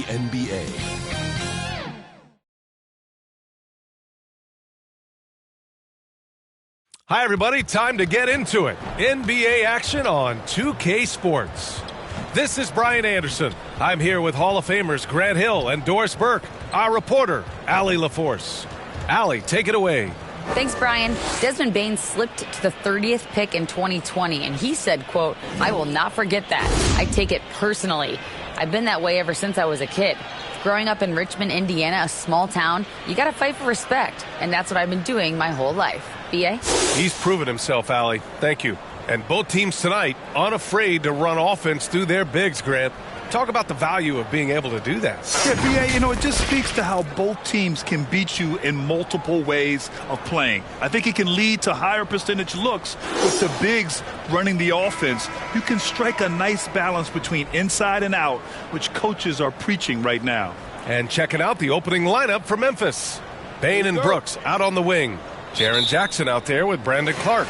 NBA. Hi, everybody. Time to get into it. NBA action on 2K Sports. This is Brian Anderson. I'm here with Hall of Famers Grant Hill and Doris Burke, our reporter, Allie LaForce. Allie, take it away. Thanks, Brian. Desmond Bane slipped to the 30th pick in 2020, and he said, quote, "I will not forget that. I take it personally. I've been that way ever since I was a kid. Growing up in Richmond, Indiana, a small town, you got to fight for respect, and that's what I've been doing my whole life." B.A.? He's proven himself, Allie. Thank you. And both teams tonight unafraid to run offense through their bigs, Grant. Talk about the value of being able to do that. Yeah, B.A., it just speaks to how both teams can beat you in multiple ways of playing. I think it can lead to higher percentage looks with the bigs running the offense. You can strike a nice balance between inside and out, which coaches are preaching right now. And checking out the opening lineup for Memphis. Bane and Brooks out on the wing. Jaren Jackson out there with Brandon Clark.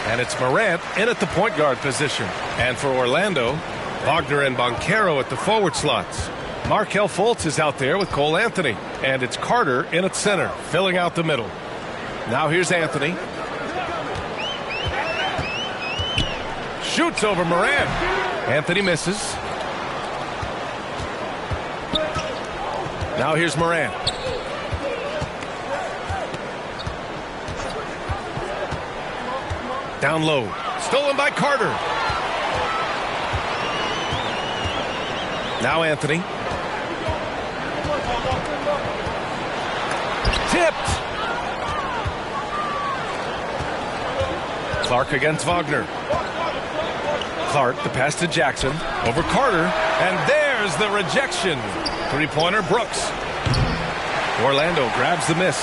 And it's Morant in at the point guard position. And for Orlando, Wagner and Banchero at the forward slots. Markelle Fultz is out there with Cole Anthony. And it's Carter in at center, filling out the middle. Now here's Anthony. Shoots over Morant. Anthony misses. Now here's Morant. Down low. Stolen by Carter. Now Anthony. Tipped. Clark against Wagner. Clark, the pass to Jackson. Over Carter. And there's the rejection. Three-pointer Brooks. Orlando grabs the miss.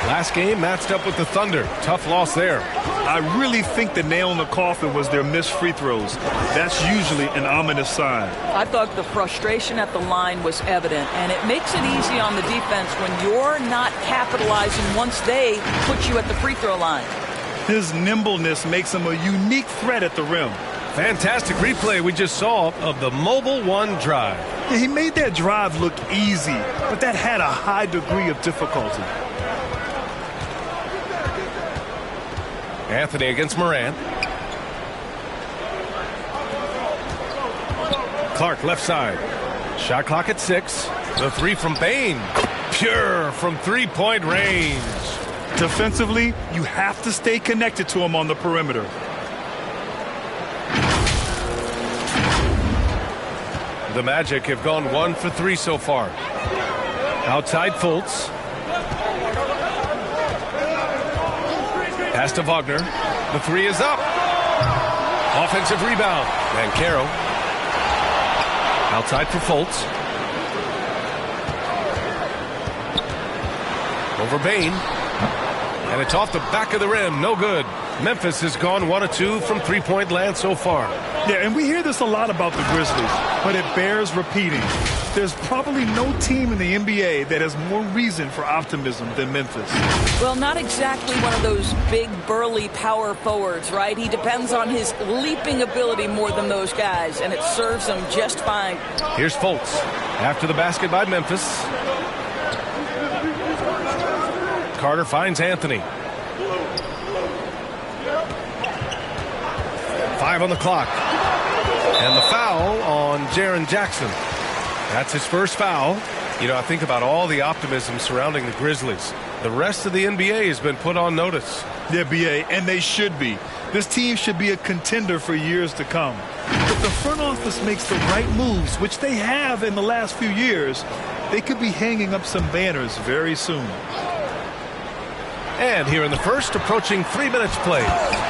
Last game matched up with the Thunder. Tough loss there. I really think the nail in the coffin was their missed free throws. That's usually an ominous sign. I thought the frustration at the line was evident, and it makes it easy on the defense when you're not capitalizing once they put you at the free throw line. His nimbleness makes him a unique threat at the rim. Fantastic replay we just saw of the Mobile One drive. Yeah, he made that drive look easy, but that had a high degree of difficulty. Anthony against Morant. Clark left side. Shot clock at 6. The three from Bane. Pure from three-point range. Defensively, you have to stay connected to him on the perimeter. The Magic have gone 1 for 3 so far. Outside Fultz. Pass to Wagner. The three is up. Offensive rebound. Banchero. Outside for Fultz. Over Bane. And it's off the back of the rim. No good. Memphis has gone 1 of 2 from three-point land so far. Yeah, and we hear this a lot about the Grizzlies, but it bears repeating. There's probably no team in the NBA that has more reason for optimism than Memphis. Well, not exactly one of those big, burly power forwards, right? He depends on his leaping ability more than those guys, and it serves him just fine. Here's Fultz. After the basket by Memphis. Carter finds Anthony. 5 on the clock. And the foul on Jaren Jackson. That's his first foul. I think about all the optimism surrounding the Grizzlies. The rest of the NBA has been put on notice. Yeah, B.A., and they should be. This team should be a contender for years to come. If the front office makes the right moves, which they have in the last few years, they could be hanging up some banners very soon. And here in the first, approaching 3 minutes played.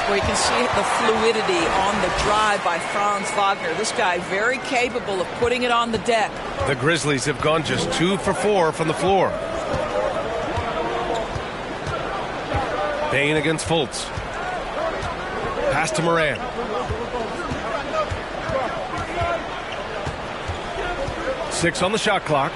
Where you can see the fluidity on the drive by Franz Wagner. This guy very capable of putting it on the deck. The Grizzlies have gone just 2 for 4 from the floor. Bane against Fultz. Pass to Morant. Six on the shot clock.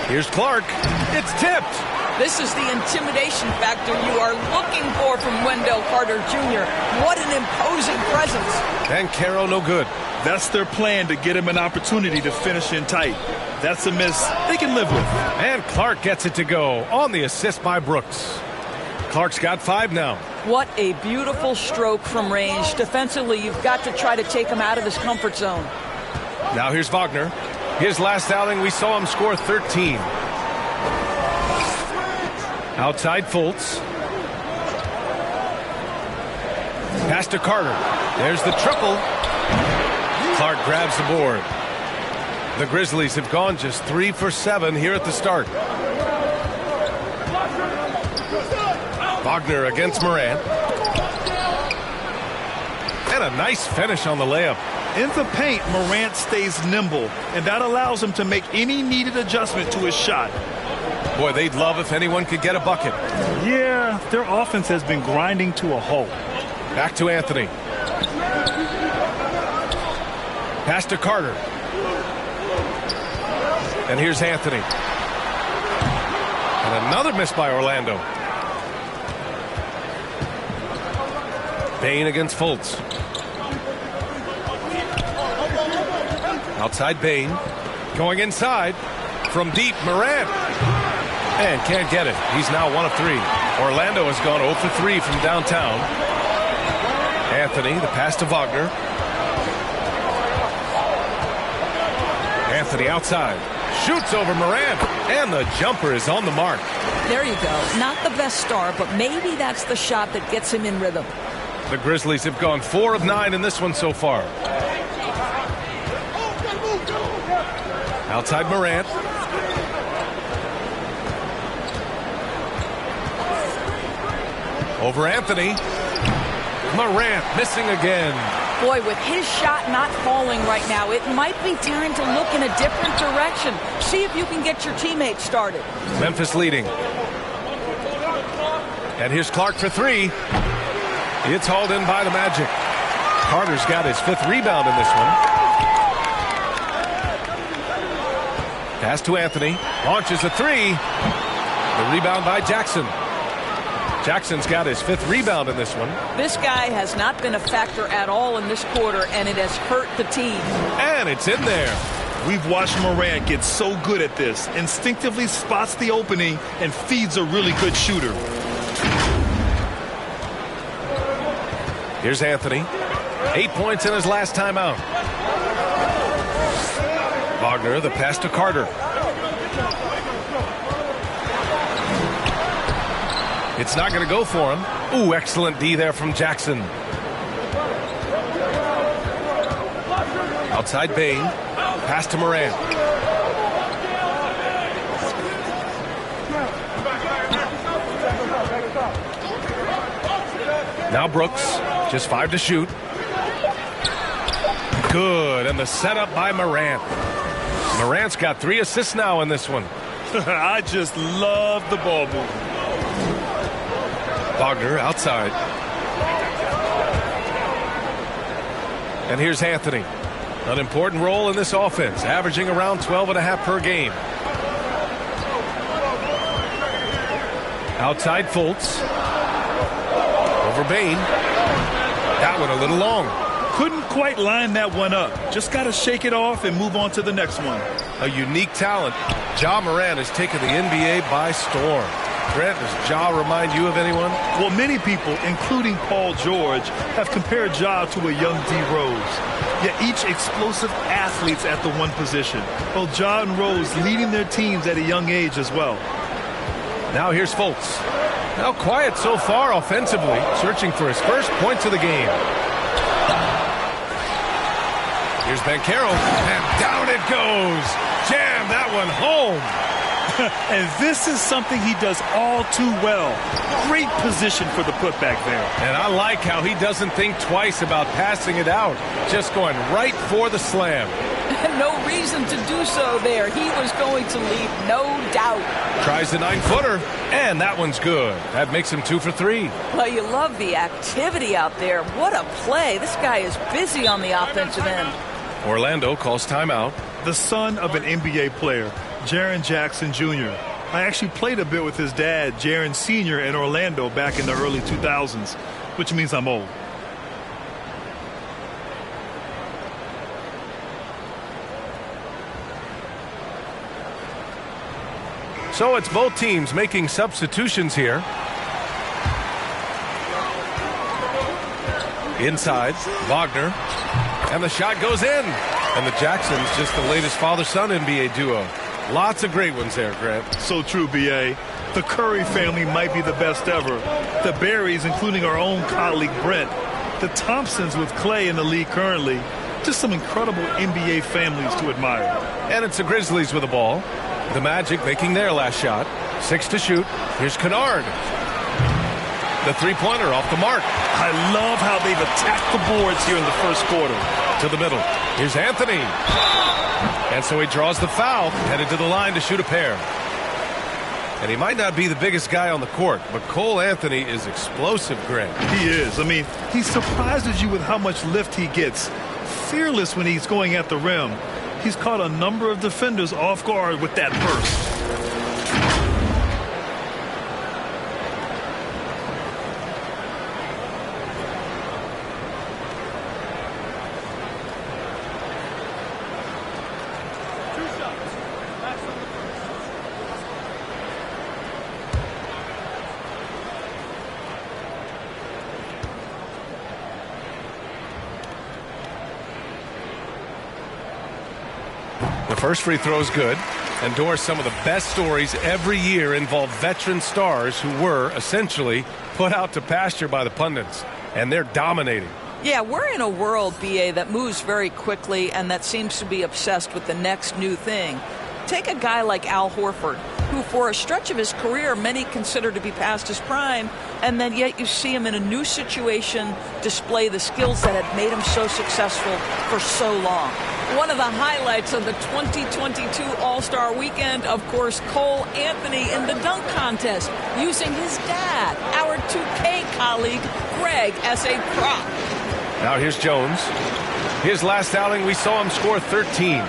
Here's Clark. It's tipped. This is the intimidation factor you are looking for from Wendell Carter Jr. What an imposing presence. Banchero no good. That's their plan, to get him an opportunity to finish in tight. That's a miss they can live with. And Clark gets it to go on the assist by Brooks. Clark's got 5 now. What a beautiful stroke from range. Defensively, you've got to try to take him out of his comfort zone. Now here's Wagner. His last outing, we saw him score 13. Outside Fultz. Pass to Carter. There's the triple. Clark grabs the board. The Grizzlies have gone just 3 for 7 here at the start. Wagner against Morant. And a nice finish on the layup. In the paint, Morant stays nimble, and that allows him to make any needed adjustment to his shot. Boy, they'd love if anyone could get a bucket. Yeah, their offense has been grinding to a halt. Back to Anthony. Pass to Carter. And here's Anthony. And another miss by Orlando. Bane against Fultz. Outside Bane. Going inside. From deep, Morant. And can't get it. He's now 1 of 3. Orlando has gone 0 for 3 from downtown. Anthony, the pass to Wagner. Anthony outside. Shoots over Morant. And the jumper is on the mark. There you go. Not the best start, but maybe that's the shot that gets him in rhythm. The Grizzlies have gone 4 of 9 in this one so far. Outside Morant. Over Anthony. Morant missing again. Boy, with his shot not falling right now, it might be time to look in a different direction. See if you can get your teammates started. Memphis leading. And here's Clark for 3. It's hauled in by the Magic. Carter's got his 5th rebound in this one. Pass to Anthony. Launches a 3. The rebound by Jackson. Jackson's got his 5th rebound in this one. This guy has not been a factor at all in this quarter, and it has hurt the team. And it's in there. We've watched Morant get so good at this. Instinctively spots the opening and feeds a really good shooter. Here's Anthony. 8 points in his last time out. Wagner, the pass to Carter. It's not going to go for him. Ooh, excellent D there from Jackson. Outside Bane. Pass to Morant. Now Brooks. Just 5 to shoot. Good. And the setup by Morant. Morant's got 3 assists now in this one. I just love the ball movement. Wagner outside. And here's Anthony. An important role in this offense, averaging around 12.5 per game. Outside Fultz. Over Bane. That one a little long. Couldn't quite line that one up. Just got to shake it off and move on to the next one. A unique talent. Ja Morant has taken the NBA by storm. Brent, does Ja remind you of anyone? Well, many people, including Paul George, have compared Ja to a young D. Rose. Yet each explosive athletes at the one position. Both Ja and Rose leading their teams at a young age as well. Now here's Fultz. Now quiet so far offensively, searching for his first points of the game. Here's Banchero, and down it goes. Jam that one home. And this is something he does all too well. Great position for the putback there. And I like how he doesn't think twice about passing it out. Just going right for the slam. No reason to do so there. He was going to leave, no doubt. Tries the 9-footer, and that one's good. That makes him 2 for 3. Well, you love the activity out there. What a play. This guy is busy on the offensive end. Orlando calls timeout. The son of an NBA player, Jaren Jackson Jr. I actually played a bit with his dad, Jaron Sr., in Orlando back in the early 2000s, which means I'm old. So it's both teams making substitutions here. Inside, Wagner. And the shot goes in. And the Jacksons just the latest father-son NBA duo. Lots of great ones there, Grant. So true, B.A. The Curry family might be the best ever. The Berrys, including our own colleague Brent. The Thompsons with Clay in the league currently. Just some incredible NBA families to admire. And it's the Grizzlies with the ball. The Magic making their last shot. 6 to shoot. Here's Kennard. The three-pointer off the mark. I love how they've attacked the boards here in the first quarter. To the middle. Here's Anthony. And so he draws the foul, headed to the line to shoot a pair. And he might not be the biggest guy on the court, but Cole Anthony is explosive, Grant. He is. I mean, he surprises you with how much lift he gets. Fearless when he's going at the rim. He's caught a number of defenders off guard with that burst. The first free throw is good. And Doris, some of the best stories every year involve veteran stars who were essentially put out to pasture by the pundits. And they're dominating. Yeah, we're in a world, B.A., that moves very quickly and that seems to be obsessed with the next new thing. Take a guy like Al Horford, who for a stretch of his career many consider to be past his prime, and then yet you see him in a new situation display the skills that had made him so successful for so long. One of the highlights of the 2022 All-Star Weekend, of course, Cole Anthony in the dunk contest, using his dad, our 2K colleague, Greg, as a prop. Now here's Jones. His last outing, we saw him score 13.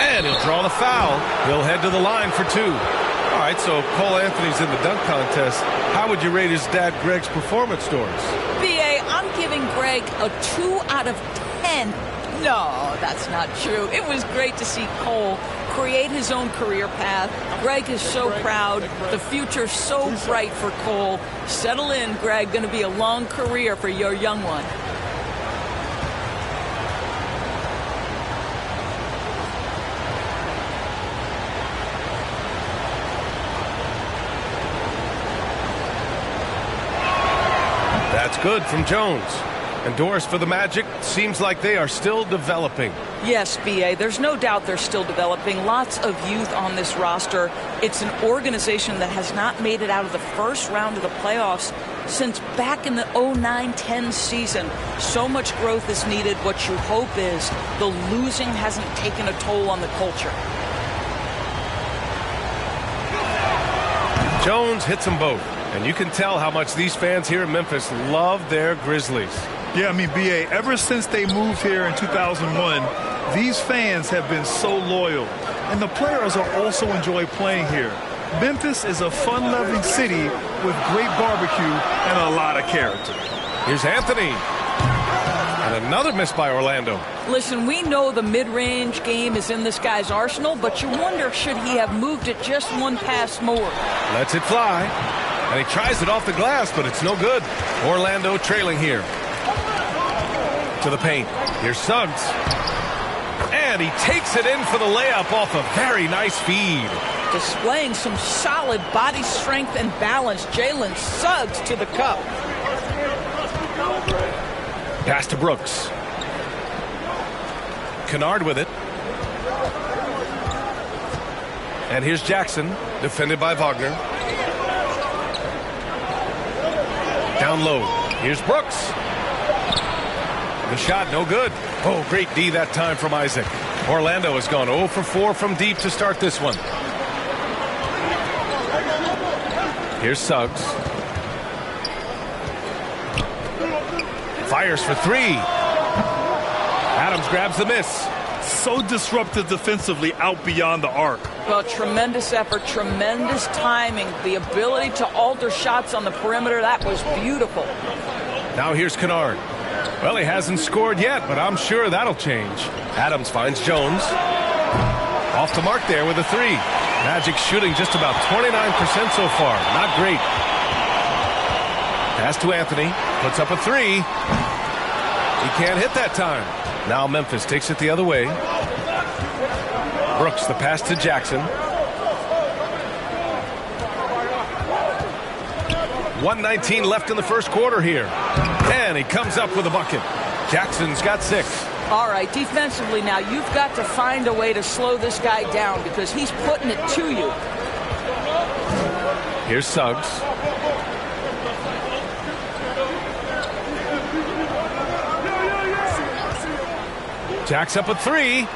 And he'll draw the foul. He'll head to the line for 2. All right, so Cole Anthony's in the dunk contest. How would you rate his dad Greg's performance, Doris? B.A., I'm giving Greg a 2 out of 10. No, that's not true. It was great to see Cole create his own career path. Greg is so proud. The future's so bright for Cole. Settle in, Greg. Going to be a long career for your young one. That's good from Jones. And Doris, for the Magic, seems like they are still developing. Yes, B.A., there's no doubt they're still developing. Lots of youth on this roster. It's an organization that has not made it out of the first round of the playoffs since back in the 09-10 season. So much growth is needed. What you hope is the losing hasn't taken a toll on the culture. Jones hits them both. And you can tell how much these fans here in Memphis love their Grizzlies. Yeah, I mean, B.A., ever since they moved here in 2001, these fans have been so loyal. And the players are also enjoy playing here. Memphis is a fun-loving city with great barbecue and a lot of character. Here's Anthony. And another miss by Orlando. Listen, we know the mid-range game is in this guy's arsenal, but you wonder, should he have moved it just one pass more? Lets it fly. And he tries it off the glass, but it's no good. Orlando trailing here. To the paint. Here's Suggs. And he takes it in for the layup off a very nice feed. Displaying some solid body strength and balance. Jalen Suggs to the cup. Pass to Brooks. Kennard with it. And here's Jackson, defended by Wagner. Down low. Here's Brooks. The shot, no good. Oh, great D that time from Isaac. Orlando has gone 0 for 4 from deep to start this one. Here's Suggs. Fires for 3. Adams grabs the miss. So disruptive defensively out beyond the arc. Well, tremendous effort, tremendous timing, the ability to alter shots on the perimeter. That was beautiful. Now here's Kennard. Well, he hasn't scored yet, but I'm sure that'll change. Adams finds Jones. Off the mark there with a three. Magic shooting just about 29% so far. Not great. Pass to Anthony. Puts up a three. He can't hit that time. Now Memphis takes it the other way. Brooks, the pass to Jackson. 1:19 left in the first quarter here. And he comes up with a bucket. Jackson's got 6. All right, defensively now, you've got to find a way to slow this guy down because he's putting it to you. Here's Suggs. Jacks up a three.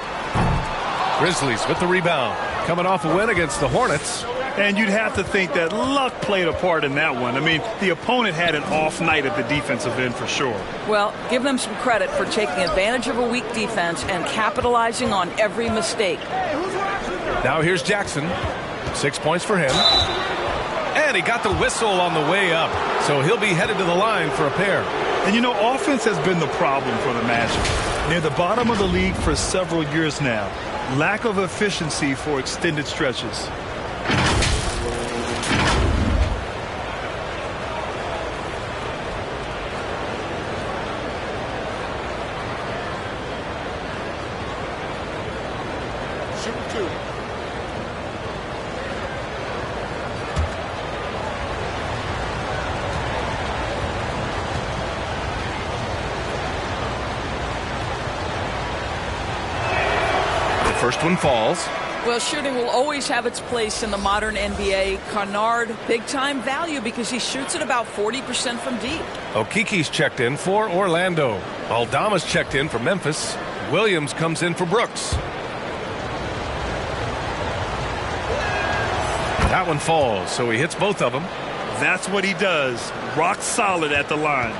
Grizzlies with the rebound. Coming off a win against the Hornets. And you'd have to think that luck played a part in that one. I mean, the opponent had an off night at the defensive end for sure. Well, give them some credit for taking advantage of a weak defense and capitalizing on every mistake. Now here's Jackson. 6 points for him. And he got the whistle on the way up. So he'll be headed to the line for a pair. And you know, offense has been the problem for the Magic. Near the bottom of the league for several years now. Lack of efficiency for extended stretches. First one falls. Well, shooting will always have its place in the modern NBA. Kennard, big-time value because he shoots at about 40% from deep. Okiki's checked in for Orlando. Aldama's checked in for Memphis. Williams comes in for Brooks. That one falls, so he hits both of them. That's what he does. Rock solid at the line.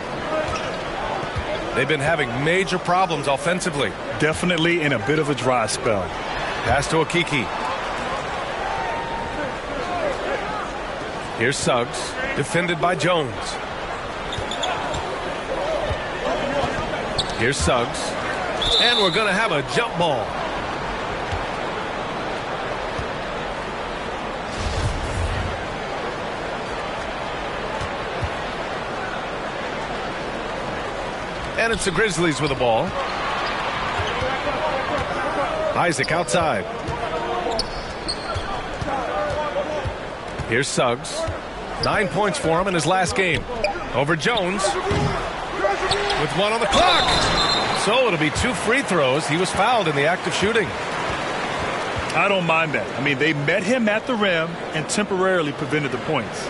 They've been having major problems offensively. Definitely in a bit of a dry spell. Pass to Okiki. Here's Suggs, defended by Jones. Here's Suggs. And we're going to have a jump ball. And it's the Grizzlies with the ball. Isaac outside. Here's Suggs. 9 points for him in his last game. Over Jones. With one on the clock. So it'll be 2 free throws. He was fouled in the act of shooting. I don't mind that. I mean, they met him at the rim and temporarily prevented the points.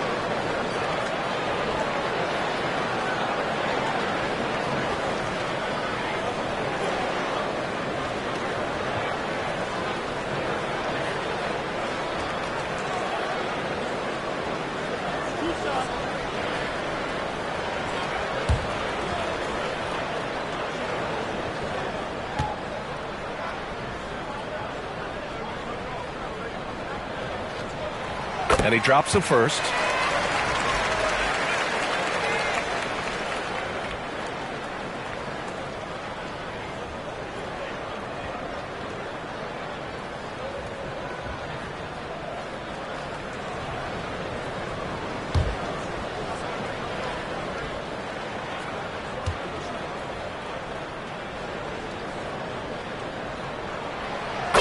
And he drops the first.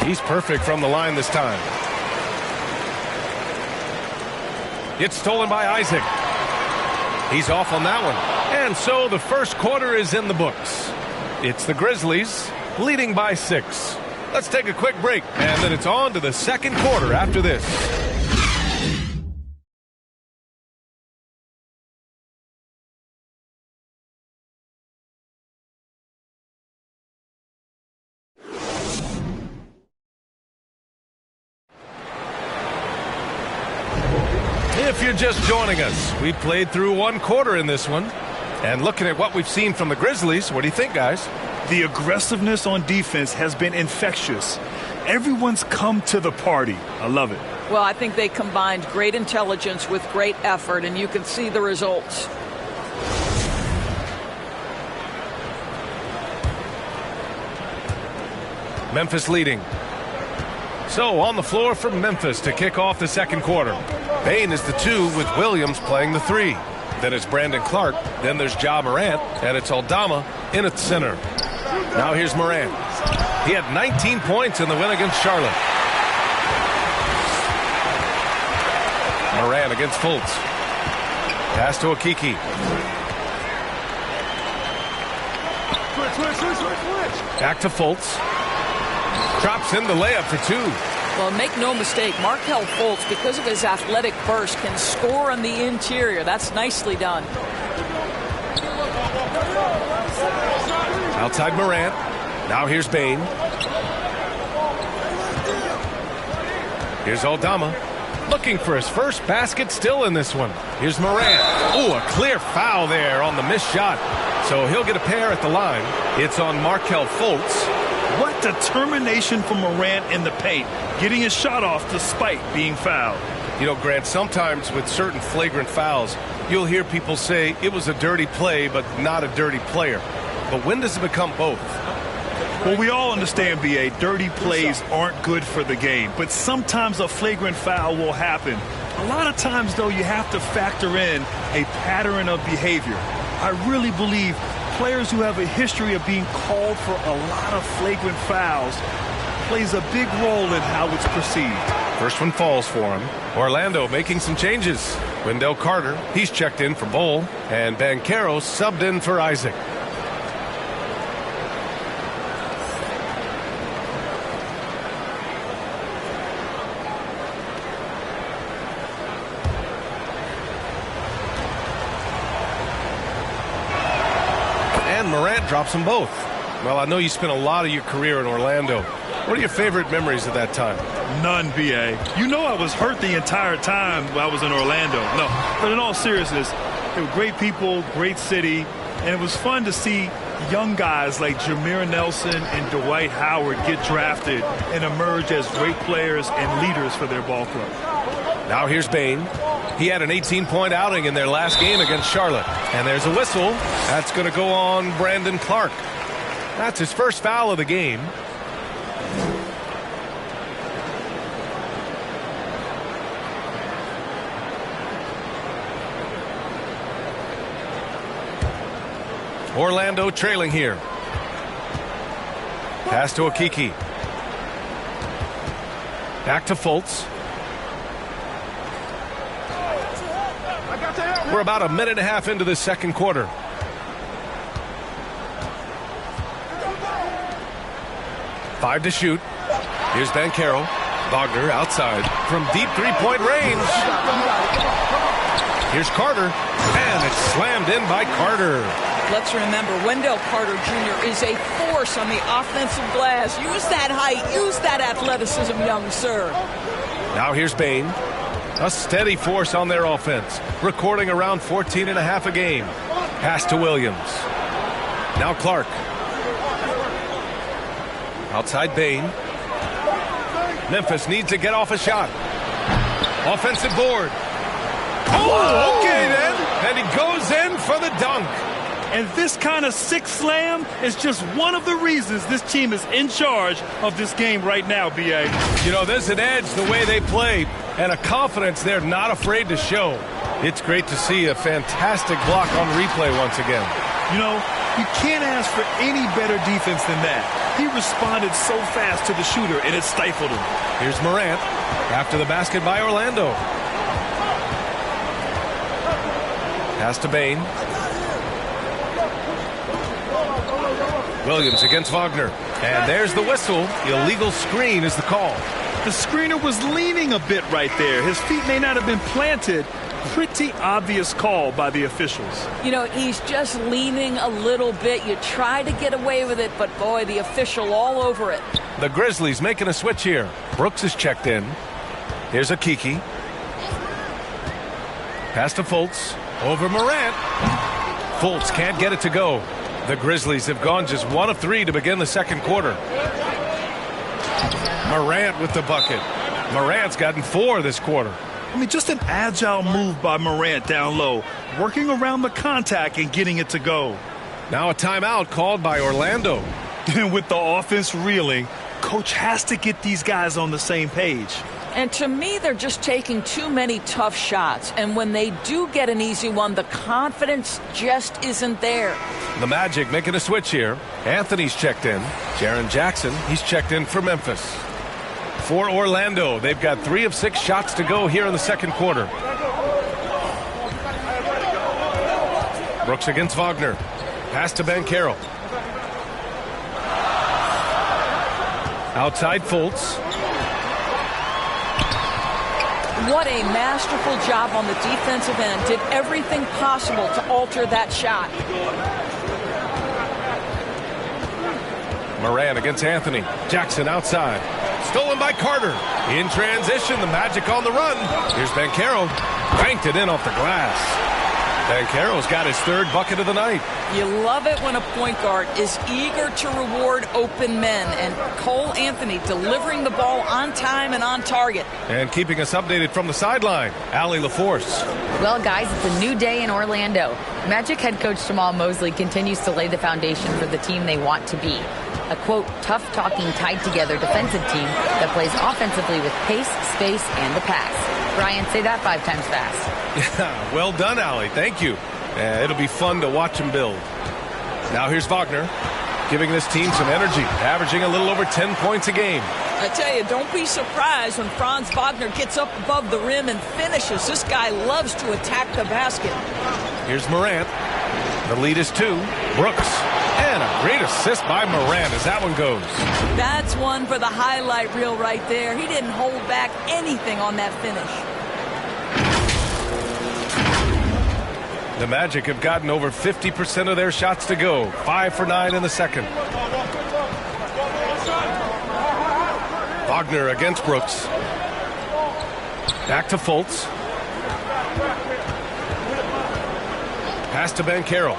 He's perfect from the line this time. It's stolen by Isaac. He's off on that one. And so the first quarter is in the books. It's the Grizzlies leading by 6. Let's take a quick break, and then it's on to the second quarter after this. If you're just joining us, we played through 1 quarter in this one. And looking at what we've seen from the Grizzlies, what do you think, guys? The aggressiveness on defense has been infectious. Everyone's come to the party. I love it. Well, I think they combined great intelligence with great effort, and you can see the results. Memphis leading. So on the floor for Memphis to kick off the second quarter. Bane is the 2 with Williams playing the 3. Then it's Brandon Clark. Then there's Ja Morant. And it's Aldama in at the center. Now here's Morant. He had 19 points in the win against Charlotte. Morant against Fultz. Pass to Okiki. Back to Fultz. Drops in the layup for 2. Well, make no mistake, Markelle Fultz, because of his athletic burst, can score on the interior. That's nicely done. Outside Morant. Now here's Bane. Here's Aldama. Looking for his first basket still in this one. Here's Morant. Ooh, a clear foul there on the missed shot. So he'll get a pair at the line. It's on Markelle Fultz. What determination from Morant in the paint, getting his shot off despite being fouled. You know, Grant, sometimes with certain flagrant fouls, you'll hear people say it was a dirty play, but not a dirty player. But when does it become both? Well, we all understand, B.A., dirty plays aren't good for the game, but sometimes a flagrant foul will happen. A lot of times, though, you have to factor in a pattern of behavior. I really believe players who have a history of being called for a lot of flagrant fouls plays a big role in how it's perceived. First one falls for him. Orlando making some changes. Wendell Carter, he's checked in for Bull, and Banchero subbed in for Isaac. Morant drops them both. Well, I know you spent a lot of your career in Orlando. What are your favorite memories of that time? None, B.A. You know I was hurt the entire time I was in Orlando. No, but in all seriousness, they were great people, great city, and it was fun to see young guys like Jameer Nelson and Dwight Howard get drafted and emerge as great players and leaders for their ball club. Now here's Bane. He had an 18-point outing in their last game against Charlotte. And there's a whistle. That's going to go on Brandon Clark. That's his first foul of the game. Orlando trailing here. Pass to Okiki. Back to Fultz. We're about a minute and a half into the second quarter. Five to shoot. Here's Banchero. Wagner outside from deep three-point range. Here's Carter. And it's slammed in by Carter. Let's remember, Wendell Carter Jr. is a force on the offensive glass. Use that height. Use that athleticism, young sir. Now here's Bane. A steady force on their offense, recording around 14 and a half a game. Pass to Williams. Now Clark. Outside Bane. Memphis needs to get off a shot. Offensive board. Oh, okay then. And he goes in for the dunk. And this kind of sick slam is just one of the reasons this team is in charge of this game right now, B.A. You know, there's an edge the way they play and a confidence they're not afraid to show. It's great to see a fantastic block on replay once again. You know, you can't ask for any better defense than that. He responded so fast to the shooter, and it stifled him. Here's Morant after the basket by Orlando. Pass to Bane. Williams against Wagner. And there's the whistle. Illegal screen is the call. The screener was leaning a bit right there. His feet may not have been planted. Pretty obvious call by the officials. You know, he's just leaning a little bit. You try to get away with it, but boy, the official all over it. The Grizzlies making a switch here. Brooks is checked in. Here's Okiki. Pass to Fultz. Over Morant. Fultz can't get it to go. The Grizzlies have gone just 1 of 3 to begin the second quarter. Morant with the bucket. Morant's gotten 4 this quarter. I mean, just an agile move by Morant down low, working around the contact and getting it to go. Now a timeout called by Orlando. And with the offense reeling, coach has to get these guys on the same page. And to me, they're just taking too many tough shots. And when they do get an easy one, the confidence just isn't there. The Magic making a switch here. Anthony's checked in. Jaren Jackson, he's checked in for Memphis. For Orlando, they've got 3 of 6 shots to go here in the second quarter. Brooks against Wagner. Pass to Banchero. Outside Fultz. What a masterful job on the defensive end. Did everything possible to alter that shot. Morant against Anthony. Jackson outside. Stolen by Carter. In transition, the Magic on the run. Here's Banchero. Banked it in off the glass. Banchero's got his 3rd bucket of the night. You love it when a point guard is eager to reward open men. And Cole Anthony delivering the ball on time and on target. And keeping us updated from the sideline, Allie LaForce. Well, guys, it's a new day in Orlando. Magic head coach Jamal Mosley continues to lay the foundation for the team they want to be. A, quote, tough-talking, tied-together defensive team that plays offensively with pace, space, and the pass. Brian, say that 5 times fast. Yeah, well done, Allie. Thank you. It'll be fun to watch him build. Now here's Wagner, giving this team some energy, averaging a little over 10 points a game. I tell you, don't be surprised when Franz Wagner gets up above the rim and finishes. This guy loves to attack the basket. Here's Morant. The lead is 2. Brooks. And a great assist by Morant as that one goes. That's one for the highlight reel right there. He didn't hold back anything on that finish. The Magic have gotten over 50% of their shots to go. 5 for 9 in the second. Wagner against Brooks. Back to Fultz. Pass to Banchero.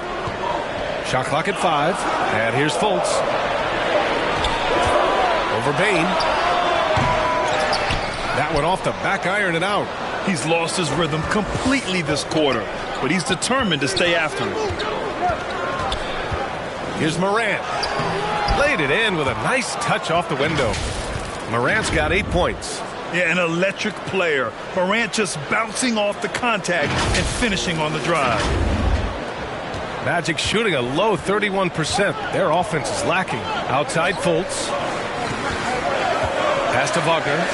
Shot clock at 5. And here's Fultz. Over Bane. That one off the back iron and out. He's lost his rhythm completely this quarter, but he's determined to stay after it. Here's Morant. Laid it in with a nice touch off the window. Morant's got 8 points. Yeah, an electric player. Morant just bouncing off the contact and finishing on the drive. Magic shooting a low 31%. Their offense is lacking. Outside Fultz. Pass to Wagner.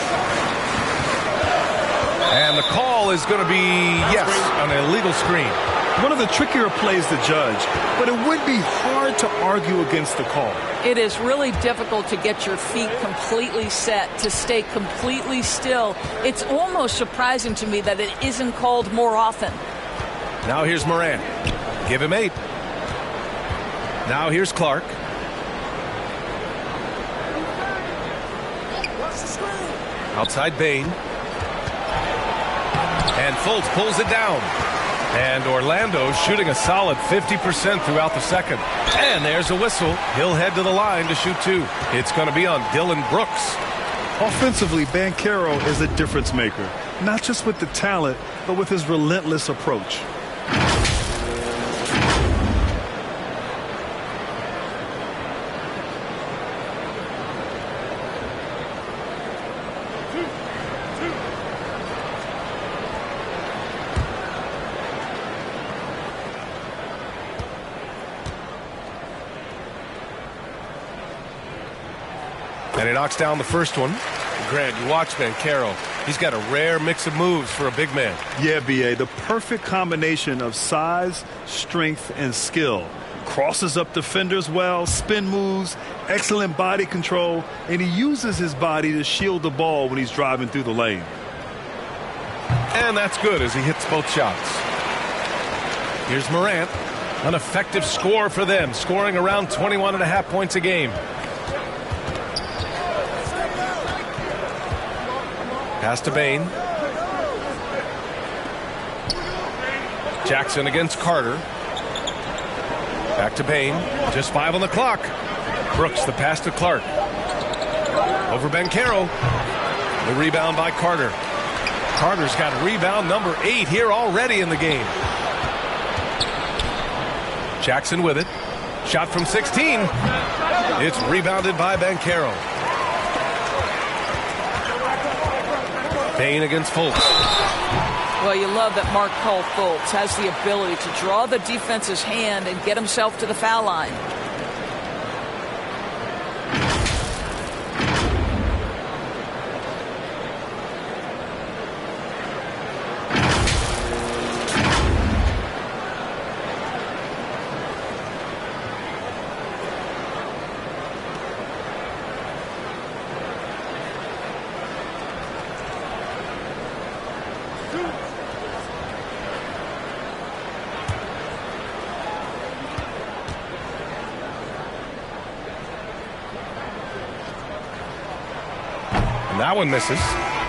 And the call is going to be, yes, an illegal screen. One of the trickier plays to judge, but it would be hard to argue against the call. It is really difficult to get your feet completely set, to stay completely still. It's almost surprising to me that it isn't called more often. Now here's Morant. Give him 8. Now here's Clark. Outside Bane. And Fultz pulls it down. And Orlando shooting a solid 50% throughout the second. And there's a whistle. He'll head to the line to shoot 2. It's going to be on Dillon Brooks. Offensively, Banchero is a difference maker. Not just with the talent, but with his relentless approach. And he knocks down the first one. Grant, you watch Banchero. He's got a rare mix of moves for a big man. Yeah, B.A., the perfect combination of size, strength, and skill. Crosses up defenders well, spin moves, excellent body control, and he uses his body to shield the ball when he's driving through the lane. And that's good as he hits both shots. Here's Morant. An effective score for them, scoring around 21.5 points a game. Pass to Bane. Jackson against Carter. Back to Bain. Just 5 on the clock. Brooks, the pass to Clark. Over Banchero. The rebound by Carter. Carter's got rebound number 8 here already in the game. Jackson with it. Shot from 16. It's rebounded by Banchero. Bain against Fultz. Well, you love that Markelle Fultz has the ability to draw the defense's hand and get himself to the foul line. That one misses.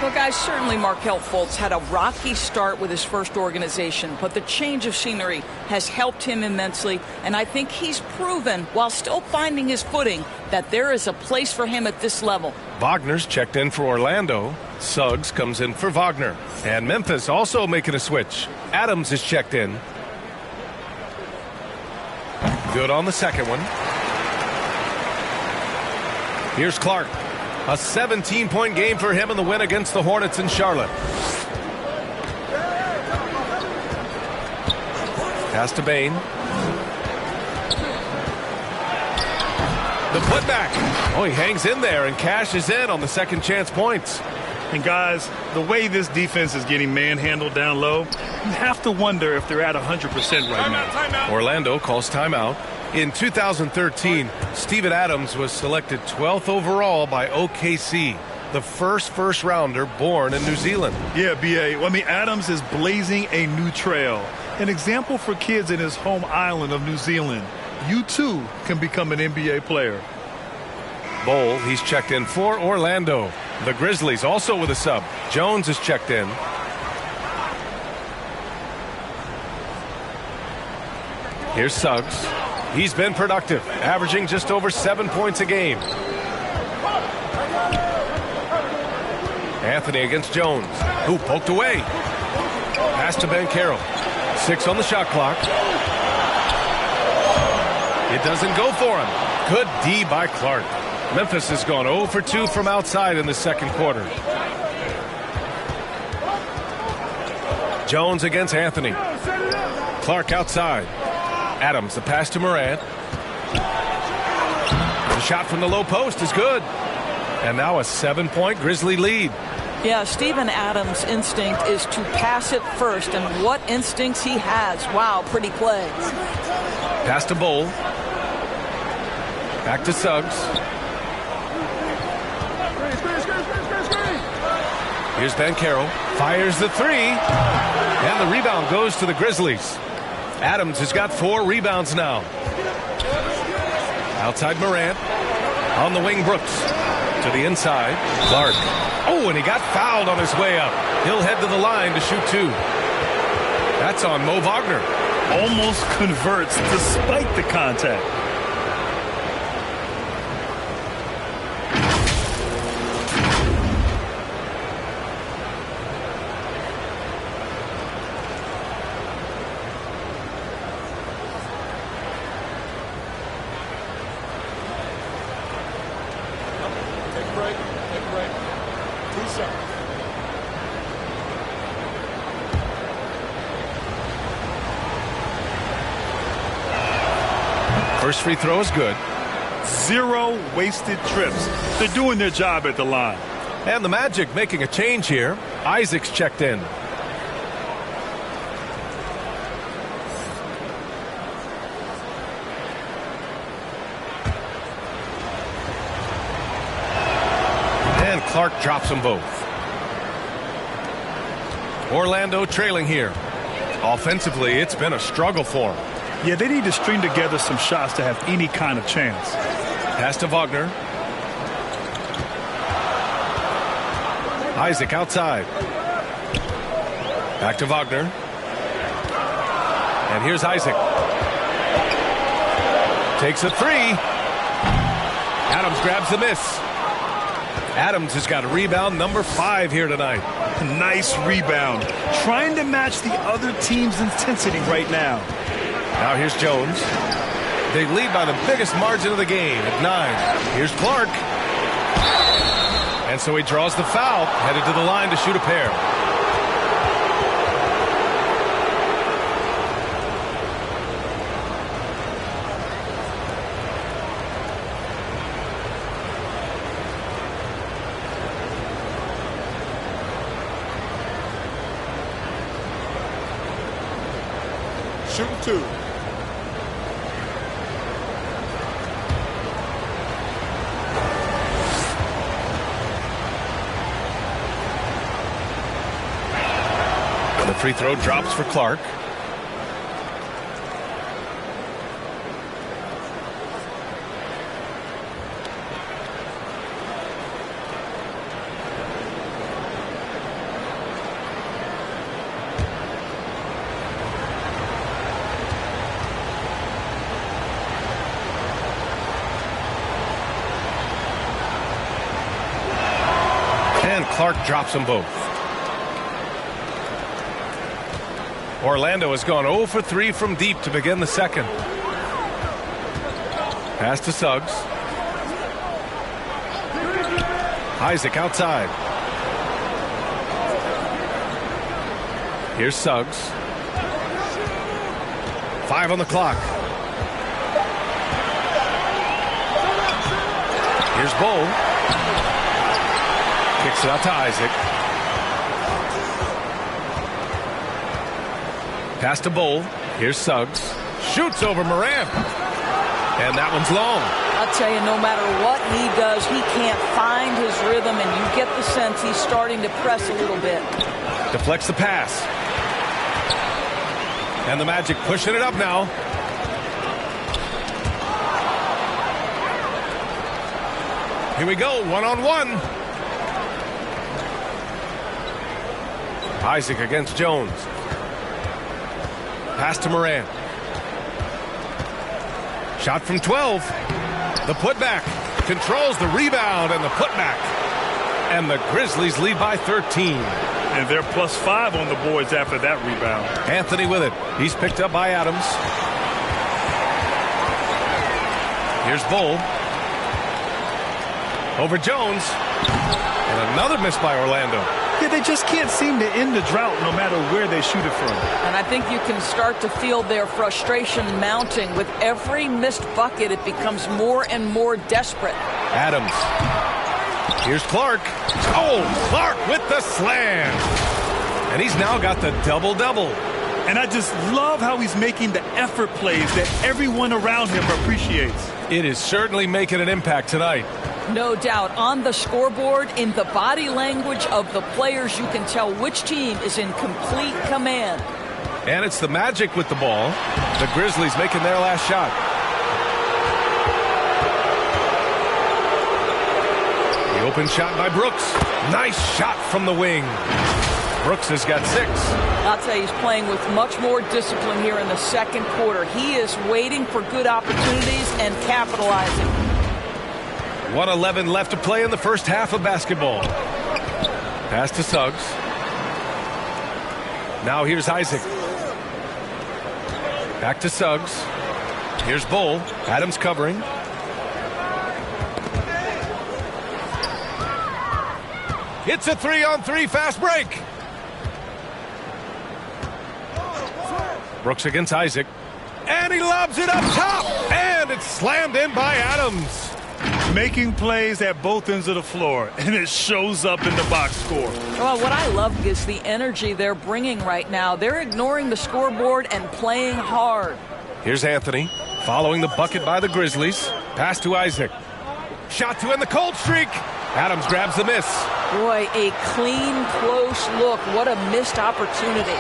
Well, guys, certainly Markelle Fultz had a rocky start with his first organization, but the change of scenery has helped him immensely, and I think he's proven, while still finding his footing, that there is a place for him at this level. Wagner's checked in for Orlando. Suggs comes in for Wagner. And Memphis also making a switch. Adams is checked in. Good on the second one. Here's Clark. A 17-point game for him in the win against the Hornets in Charlotte. Pass to Bain. The putback. Oh, he hangs in there and cashes in on the second chance points. And guys, the way this defense is getting manhandled down low, you have to wonder if they're at 100% right now. Orlando calls timeout. In 2013, Steven Adams was selected 12th overall by OKC, the first rounder born in New Zealand. Yeah, B.A. Well, I mean, Adams is blazing a new trail. An example for kids in his home island of New Zealand. You, too, can become an NBA player. Bowl, he's checked in for Orlando. The Grizzlies also with a sub. Jones is checked in. Here's Suggs. He's been productive, averaging just over 7 points a game. Anthony against Jones, who poked away. Pass to Banchero. 6 on the shot clock. It doesn't go for him. Good D by Clark. Memphis has gone 0 for 2 from outside in the second quarter. Jones against Anthony. Clark outside. Adams, the pass to Morant. The shot from the low post is good. And now a 7-point Grizzly lead. Yeah, Steven Adams' instinct is to pass it first, and what instincts he has. Wow, pretty play. Pass to Bowl. Back to Suggs. Here's Banchero. Fires the 3. And the rebound goes to the Grizzlies. Adams has got 4 rebounds now. Outside Morant. On the wing, Brooks. To the inside. Clark. Oh, and he got fouled on his way up. He'll head to the line to shoot 2. That's on Mo Wagner. Almost converts despite the contact. First free throw is good. 0 wasted trips. They're doing their job at the line. And the Magic making a change here. Isaac's checked in. And Clark drops them both. Orlando trailing here. Offensively, it's been a struggle for them. Yeah, they need to string together some shots to have any kind of chance. Pass to Wagner. Isaac outside. Back to Wagner. And here's Isaac. Takes a three. Adams grabs the miss. Adams has got rebound number 5 here tonight. Nice rebound. Trying to match the other team's intensity right now. Now here's Jones. They lead by the biggest margin of the game at 9. Here's Clark. And so he draws the foul, headed to the line to shoot a pair. Shooting 2. The free throw drops for Clark. And Clark drops them both. Orlando has gone 0 for 3 from deep to begin the second. Pass to Suggs. Isaac outside. Here's Suggs. 5 on the clock. Here's Bull. Kicks it out to Isaac. Pass to Bull. Here's Suggs. Shoots over Morant. And that one's long. I'll tell you, no matter what he does, he can't find his rhythm, and you get the sense he's starting to press a little bit. Deflects the pass. And the Magic pushing it up now. Here we go, one-on-one. Isaac against Jones. Pass to Morant. Shot from 12. The putback. Controls the rebound and the putback. And the Grizzlies lead by 13. And they're +5 on the boards after that rebound. Anthony with it. He's picked up by Adams. Here's Bull. Over Jones. And another miss by Orlando. Yeah, they just can't seem to end the drought no matter where they shoot it from. And I think you can start to feel their frustration mounting. With every missed bucket, it becomes more and more desperate. Adams. Here's Clark. Oh, Clark with the slam. And he's now got the double-double. And I just love how he's making the effort plays that everyone around him appreciates. It is certainly making an impact tonight. No doubt. On the scoreboard, in the body language of the players, you can tell which team is in complete command. And it's the Magic with the ball. The Grizzlies making their last shot. The open shot by Brooks. Nice shot from the wing. Brooks has got 6. I'll tell you, he's playing with much more discipline here in the second quarter. He is waiting for good opportunities and capitalizing. 1:11 left to play in the first half of basketball. Pass to Suggs. Now here's Isaac. Back to Suggs. Here's Bull. Adams covering. It's a 3-on-3 fast break. Brooks against Isaac. And he lobs it up top. And it's slammed in by Adams. Making plays at both ends of the floor, and it shows up in the box score. Well, what I love is the energy they're bringing right now. They're ignoring the scoreboard and playing hard. Here's Anthony, following the bucket by the Grizzlies. Pass to Isaac. Shot to end the cold streak. Adams grabs the miss. Boy, a clean, close look. What a missed opportunity.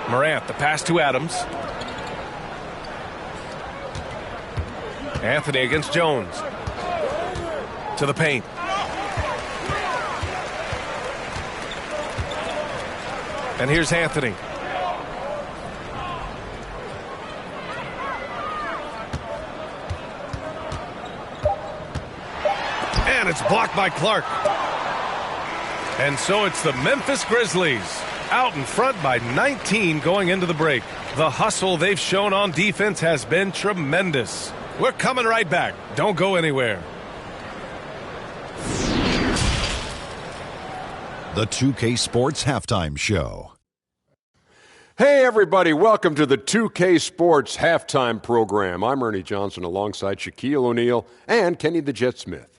Morant, the pass to Adams. Anthony against Jones. To the paint. And here's Anthony. And it's blocked by Clark. And so it's the Memphis Grizzlies out in front by 19 going into the break. The hustle they've shown on defense has been tremendous. We're coming right back. Don't go anywhere. The 2K Sports Halftime Show. Hey, everybody. Welcome to the 2K Sports Halftime Program. I'm Ernie Johnson alongside Shaquille O'Neal and Kenny the Jet Smith.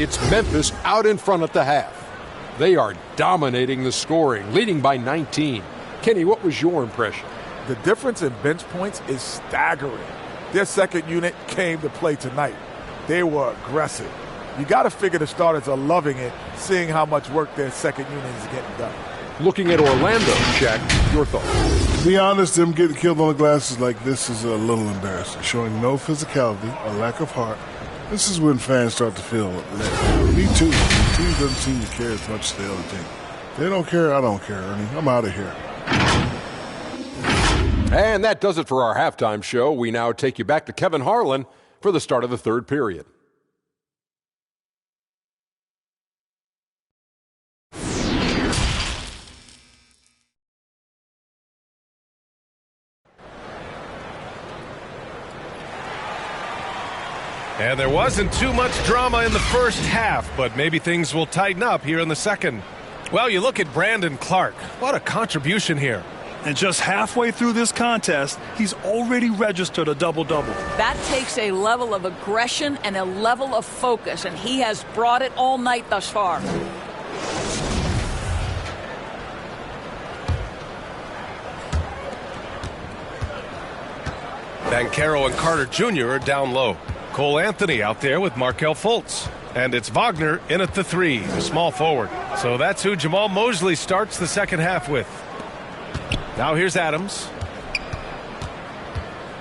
It's Memphis out in front at the half. They are dominating the scoring, leading by 19. Kenny, what was your impression? The difference in bench points is staggering. Their second unit came to play tonight. They were aggressive. You got to figure the starters are loving it, seeing how much work their second unit is getting done. Looking at Orlando, Shaq, your thoughts? To be honest, them getting killed on the glasses like this is a little embarrassing, showing no physicality, a lack of heart. This is when fans start to feel let. Me too. The team doesn't seem to care as much as the other team. They don't care, I don't care, Ernie. I'm out of here. And that does it for our halftime show. We now take you back to Kevin Harlan for the start of the third period. And there wasn't too much drama in the first half, but maybe things will tighten up here in the second. Well, you look at Brandon Clark. What a contribution here. And just halfway through this contest, he's already registered a double-double. That takes a level of aggression and a level of focus, and he has brought it all night thus far. Banchero and Carter Jr. are down low. Cole Anthony out there with Markelle Fultz. And it's Wagner in at the 3, the small forward. So that's who Jamal Mosley starts the second half with. Now here's Adams.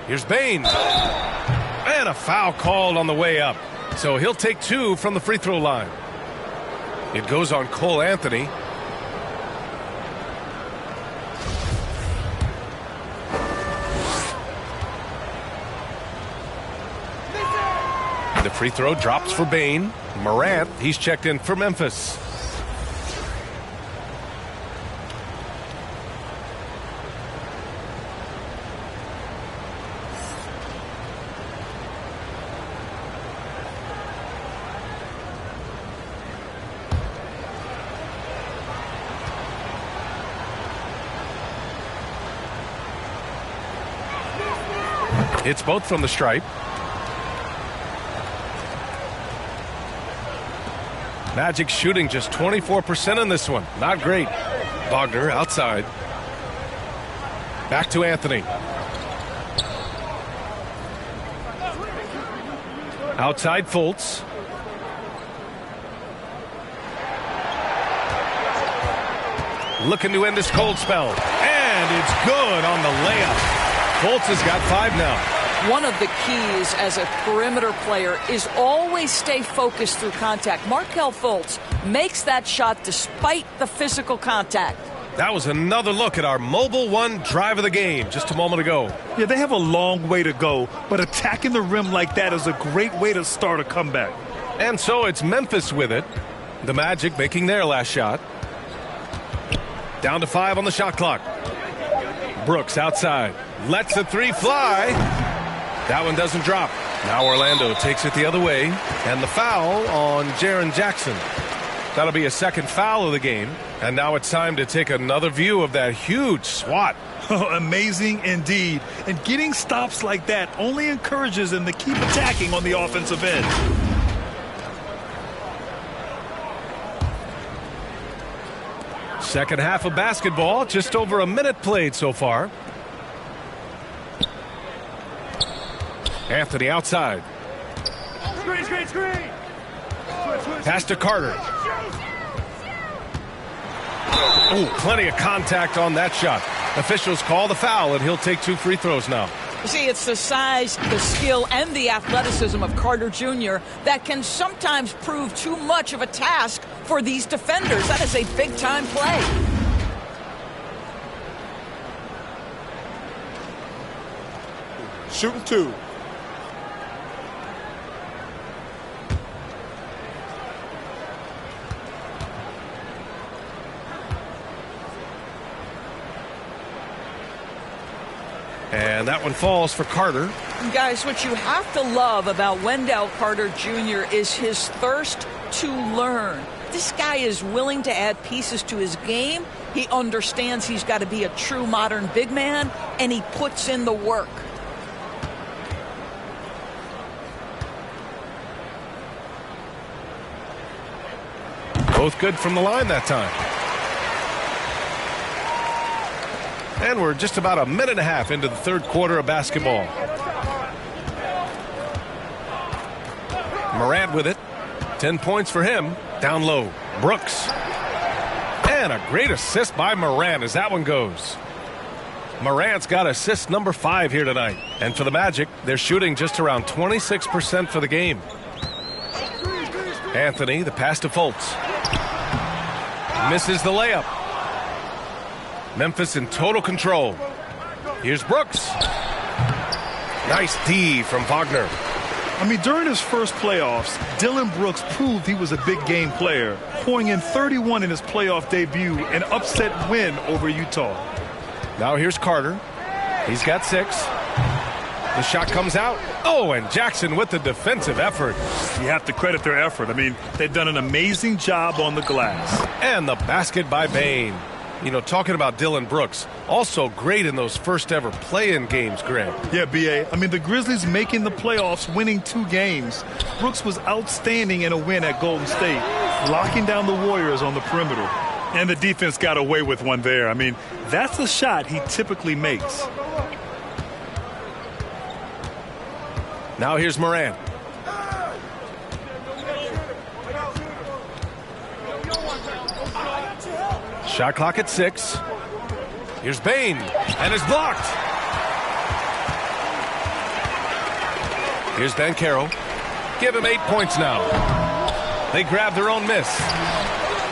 Here's Bain. And a foul called on the way up. So he'll take 2 from the free throw line. It goes on Cole Anthony. The free throw drops for Bain. Morant, he's checked in for Memphis. It's both from the stripe. Magic shooting just 24% in this one. Not great. Wagner outside. Back to Anthony. Outside Fultz. Looking to end this cold spell. And it's good on the layup. Fultz has got 5 now. One of the keys as a perimeter player is always stay focused through contact. Markelle Fultz makes that shot despite the physical contact. That was another look at our Mobile One drive of the game just a moment ago. Yeah, they have a long way to go, but attacking the rim like that is a great way to start a comeback. And so it's Memphis with it. The Magic making their last shot. Down to 5 on the shot clock. Brooks outside. Lets the 3 fly. That one doesn't drop. Now Orlando takes it the other way. And the foul on Jaren Jackson. That'll be a second foul of the game. And now it's time to take another view of that huge swat. Amazing indeed. And getting stops like that only encourages them to keep attacking on the offensive end. Second half of basketball, just over a minute played so far. Anthony outside. Screen. Pass to Carter. Oh, plenty of contact on that shot. Officials call the foul, and he'll take 2 free throws now. You see, it's the size, the skill, and the athleticism of Carter Jr. that can sometimes prove too much of a task for these defenders. That is a big-time play. Shooting 2. And that one falls for Carter. Guys, what you have to love about Wendell Carter Jr. is his thirst to learn. This guy is willing to add pieces to his game. He understands he's got to be a true modern big man, and he puts in the work. Both good from the line that time. And we're just about a minute and a half into the third quarter of basketball. Morant with it. 10 points for him. Down low. Brooks. And a great assist by Morant as that one goes. Morant's got assist number 5 here tonight. And for the Magic, they're shooting just around 26% for the game. Anthony, the pass to Fultz. Misses the layup. Memphis in total control. Here's Brooks. Nice D from Wagner. I mean, during his first playoffs, Dillon Brooks proved he was a big game player, pouring in 31 in his playoff debut, an upset win over Utah. Now here's Carter. He's got 6. The shot comes out. Oh, and Jackson with the defensive effort. You have to credit their effort. I mean, they've done an amazing job on the glass. And the basket by Bane. You know, talking about Dillon Brooks, also great in those first ever play-in games, Greg. Yeah, B.A. I mean, the Grizzlies making the playoffs, winning 2 games. Brooks was outstanding in a win at Golden State, locking down the Warriors on the perimeter. And the defense got away with one there. I mean, that's the shot he typically makes. Now here's Morant. Shot clock at 6. Here's Bane, and it's blocked. Here's Banchero. Give him 8 points now. They grab their own miss.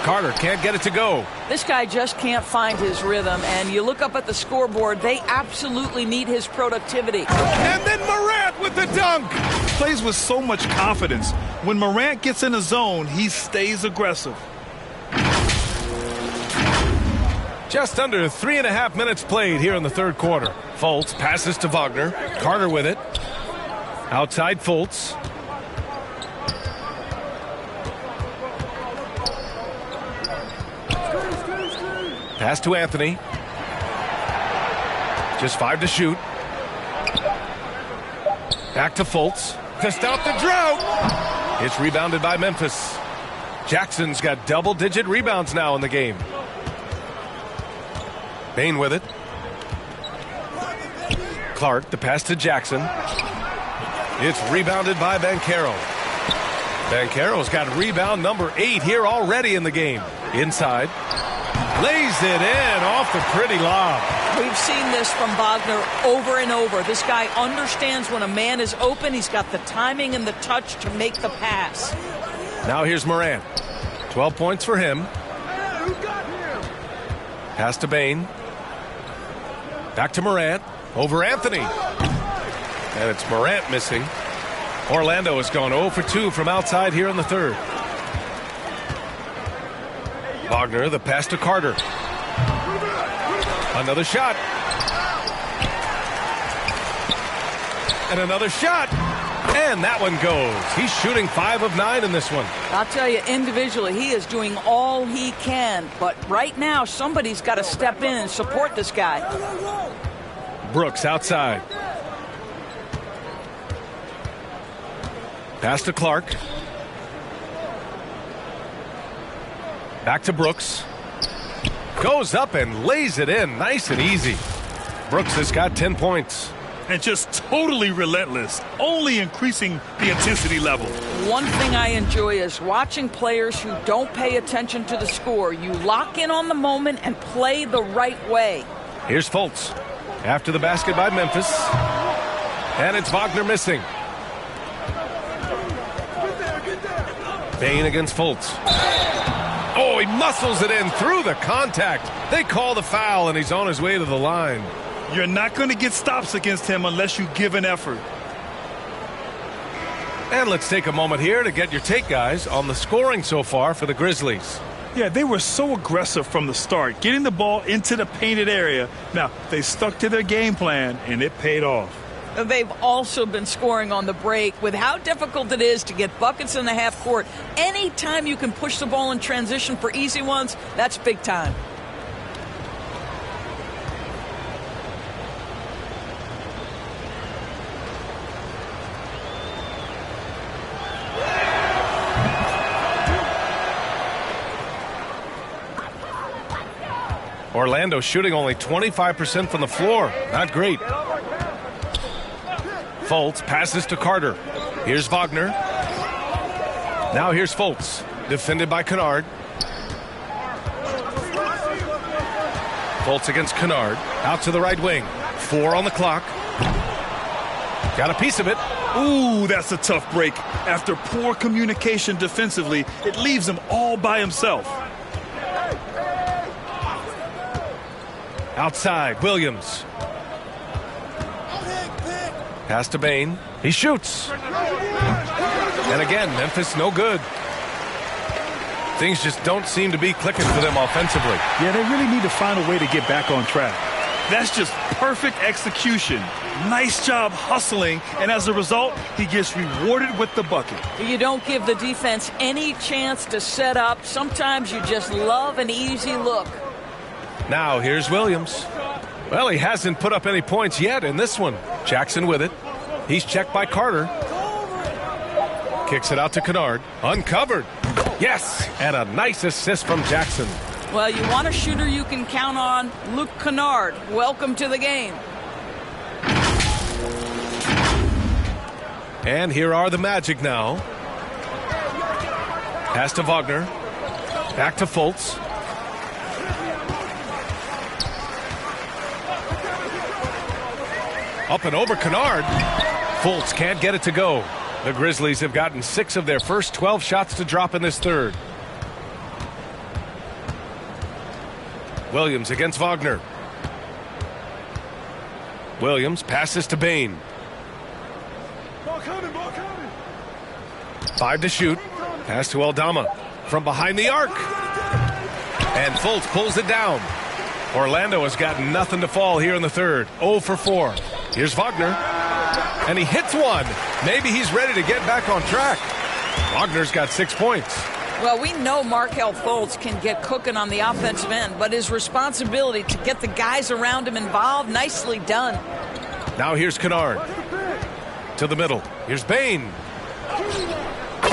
Carter can't get it to go. This guy just can't find his rhythm, and you look up at the scoreboard, they absolutely need his productivity. And then Morant with the dunk. Plays with so much confidence. When Morant gets in the zone, he stays aggressive. Just under 3.5 minutes played here in the third quarter. Fultz passes to Wagner. Carter with it. Outside Fultz. Pass to Anthony. Just 5 to shoot. Back to Fultz. To stop the drought. It's rebounded by Memphis. Jackson's got double-digit rebounds now in the game. Bane with it. Clark, the pass to Jackson. It's rebounded by Banchero. Banchero's got rebound number 8 here already in the game. Inside. Lays it in off the pretty lob. We've seen this from Wagner over and over. This guy understands when a man is open. He's got the timing and the touch to make the pass. Now here's Morant. 12 points for him. Pass to Bane. Back to Morant. Over Anthony. And it's Morant missing. Orlando has gone 0 for 2 from outside here in the third. Wagner, the pass to Carter. Another shot. And another shot. And that one goes. He's shooting 5 of 9 in this one. I'll tell you, individually, he is doing all he can. But right now, somebody's got to step in and support this guy. Brooks outside. Pass to Clark. Back to Brooks. Goes up and lays it in nice and easy. Brooks has got 10 points. And just totally relentless, only increasing the intensity level. One thing I enjoy is watching players who don't pay attention to the score. You lock in on the moment and play the right way. Here's Fultz. After the basket by Memphis. And it's Wagner missing. Bane against Fultz. Oh, he muscles it in through the contact. They call the foul, and he's on his way to the line. You're not going to get stops against him unless you give an effort. And let's take a moment here to get your take, guys, on the scoring so far for the Grizzlies. Yeah, they were so aggressive from the start, getting the ball into the painted area. Now, they stuck to their game plan, and it paid off. They've also been scoring on the break. With how difficult it is to get buckets in the half court, anytime you can push the ball in transition for easy ones, that's big time. Orlando shooting only 25% from the floor. Not great. Fultz passes to Carter. Here's Wagner. Now here's Fultz. Defended by Kennard. Fultz against Kennard. Out to the right wing. 4 on the clock. Got a piece of it. Ooh, that's a tough break. After poor communication defensively, it leaves him all by himself. Outside, Williams. Pass to Bane. He shoots. And again, Memphis no good. Things just don't seem to be clicking for them offensively. Yeah, they really need to find a way to get back on track. That's just perfect execution. Nice job hustling, and as a result, he gets rewarded with the bucket. You don't give the defense any chance to set up. Sometimes you just love an easy look. Now here's Williams. Well, he hasn't put up any points yet in this one. Jackson with it. He's checked by Carter. Kicks it out to Kennard. Uncovered. Yes, and a nice assist from Jackson. Well, you want a shooter you can count on. Luke Kennard, welcome to the game. And here are the Magic now. Pass to Wagner. Back to Fultz. Up and over Kennard. Fultz can't get it to go. The Grizzlies have gotten 6 of their first 12 shots to drop in this third. Williams against Wagner. Williams passes to Bane. 5 to shoot. Pass to Aldama. From behind the arc. And Fultz pulls it down. Orlando has got nothing to fall here in the third. 0 for 4. Here's Wagner. And he hits one. Maybe he's ready to get back on track. Wagner's got 6 points. Well, we know Markelle Fultz can get cooking on the offensive end, but his responsibility to get the guys around him involved, nicely done. Now here's Kennard. To the middle. Here's Bane.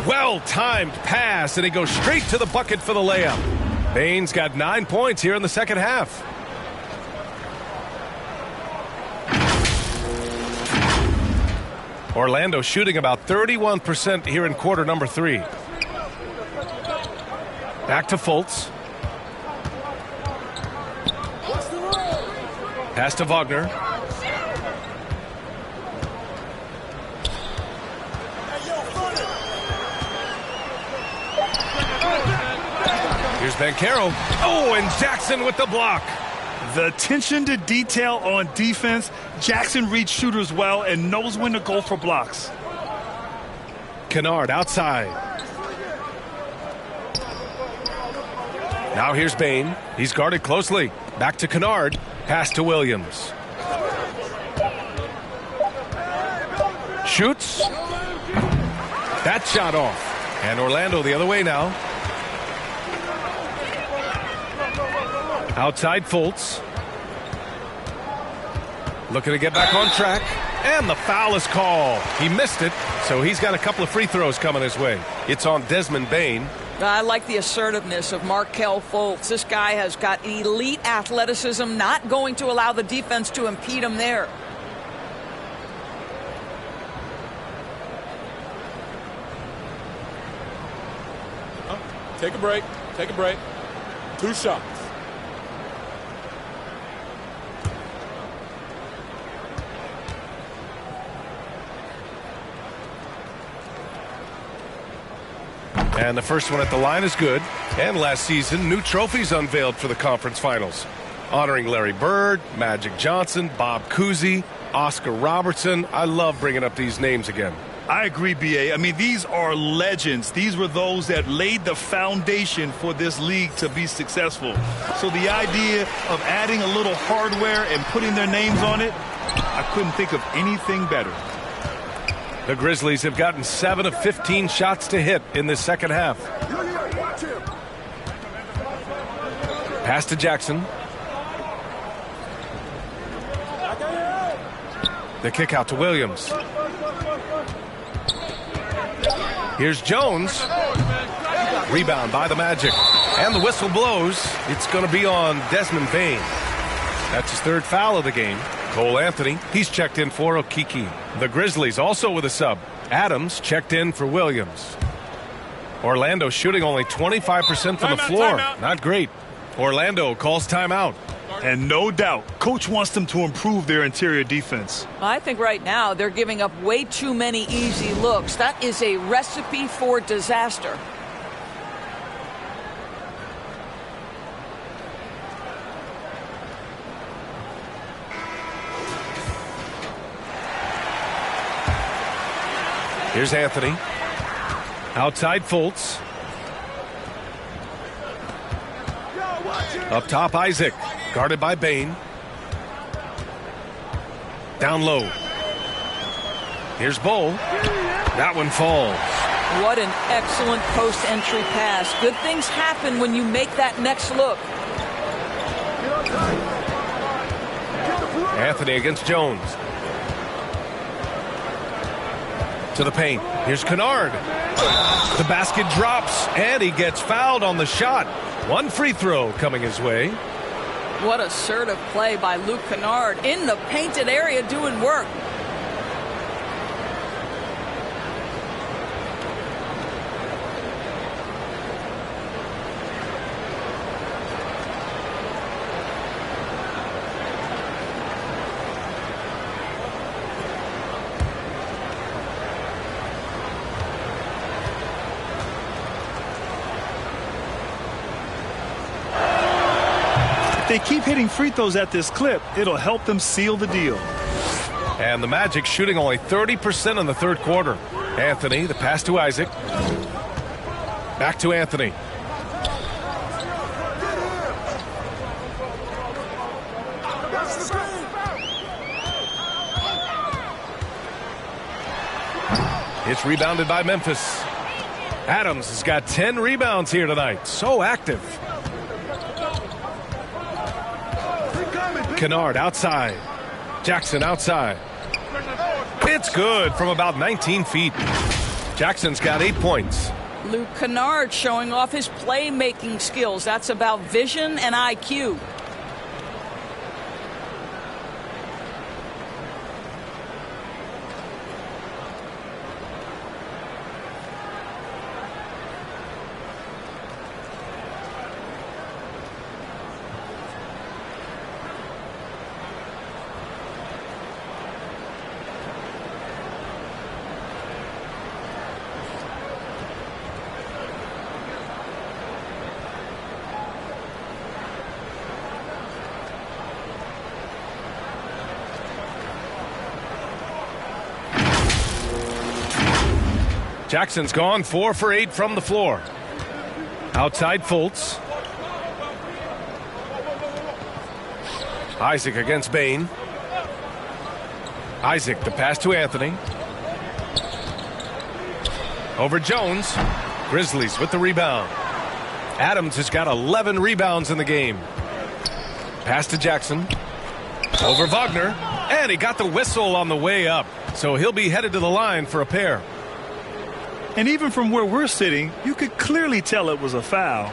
Well-timed pass, and he goes straight to the bucket for the layup. Bane's got 9 points here in the second half. Orlando shooting about 31% here in quarter number 3. Back to Fultz. Pass to Wagner. Here's Banchero. Oh, and Jackson with the block. The attention to detail on defense. Jackson reads shooters well and knows when to go for blocks. Kennard outside. Now here's Bane. He's guarded closely. Back to Kennard. Pass to Williams. Shoots. That shot off. And Orlando the other way now. Outside Fultz. Looking to get back on track. And the foul is called. He missed it, so he's got a couple of free throws coming his way. It's on Desmond Bane. I like the assertiveness of Markelle Fultz. This guy has got elite athleticism, not going to allow the defense to impede him there. Take a break. Take a break. 2 shots. And the first one at the line is good. And last season, new trophies unveiled for the conference finals, honoring Larry Bird, Magic Johnson, Bob Cousy, Oscar Robertson. I love bringing up these names again. I agree, B.A. I mean, these are legends. These were those that laid the foundation for this league to be successful. So the idea of adding a little hardware and putting their names on it, I couldn't think of anything better. The Grizzlies have gotten 7 of 15 shots to hit in this second half. Pass to Jackson. The kick out to Williams. Here's Jones. Rebound by the Magic. And the whistle blows. It's going to be on Desmond Bane. That's his third foul of the game. Cole Anthony, he's checked in for Okiki. The Grizzlies also with a sub. Adams checked in for Williams. Orlando shooting only 25% from the floor. Not great. Orlando calls timeout. And no doubt, coach wants them to improve their interior defense. I think right now they're giving up way too many easy looks. That is a recipe for disaster. Here's Anthony. Outside Fultz. Up top, Isaac. Guarded by Bane. Down low. Here's Bull. That one falls. What an excellent post-entry pass. Good things happen when you make that next look. Anthony against Jones. To the paint. Here's Kennard. The basket drops, and he gets fouled on the shot. One free throw coming his way. What assertive play by Luke Kennard in the painted area doing work. They keep hitting free throws at this clip, it'll help them seal the deal. And the Magic shooting only 30% in the third quarter. Anthony, the pass to Isaac. Back to Anthony. It's rebounded by Memphis. Adams has got 10 rebounds here tonight. So active. Kennard outside. Jackson outside. It's good from about 19 feet. Jackson's got 8 points. Luke Kennard showing off his playmaking skills. That's about vision and IQ. Jackson's gone 4 for 8 from the floor. Outside Fultz. Isaac against Bane. Isaac, the pass to Anthony. Over Jones. Grizzlies with the rebound. Adams has got 11 rebounds in the game. Pass to Jackson. Over Wagner. And he got the whistle on the way up. So he'll be headed to the line for a pair. And even from where we're sitting, you could clearly tell it was a foul.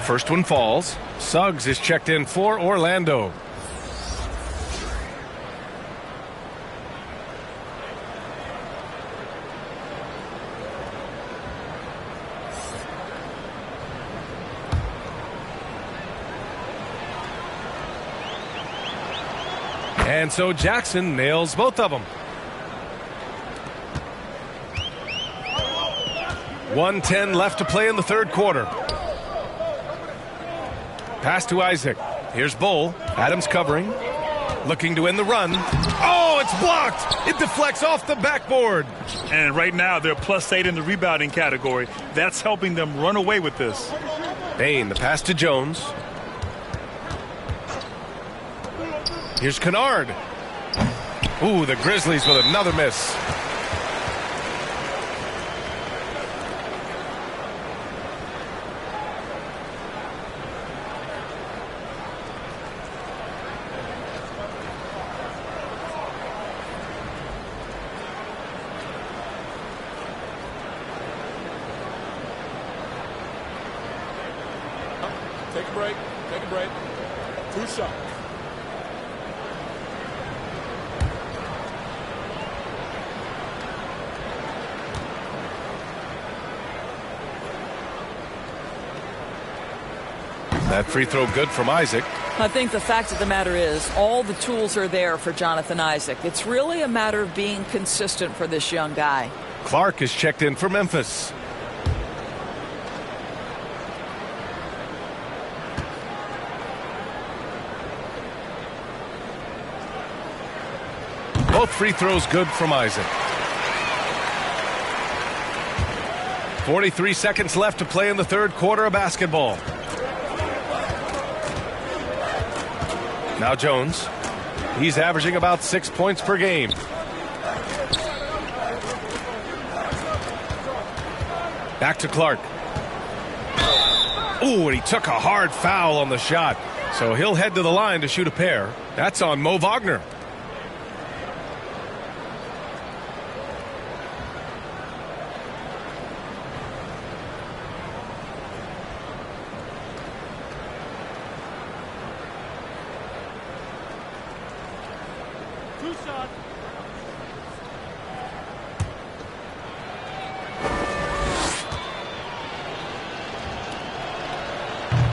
First one falls. Suggs is checked in for Orlando. And so Jackson nails both of them. 1:10 left to play in the third quarter. Pass to Isaac. Here's Bull. Adams covering. Looking to win the run. Oh, it's blocked. It deflects off the backboard. And right now they're +8 in the rebounding category. That's helping them run away with this. Bain, the pass to Jones. Here's Kennard. Ooh, the Grizzlies with another miss. Take a break. Take a break. 2 shots. That free throw good from Isaac. I think the fact of the matter is all the tools are there for Jonathan Isaac. It's really a matter of being consistent for this young guy. Clark is checked in for Memphis. Both free throws good from Isaac. 43 seconds left to play in the third quarter of basketball. Now Jones. He's averaging about 6 points per game. Back to Clark. Ooh, and he took a hard foul on the shot. So he'll head to the line to shoot a pair. That's on Mo Wagner.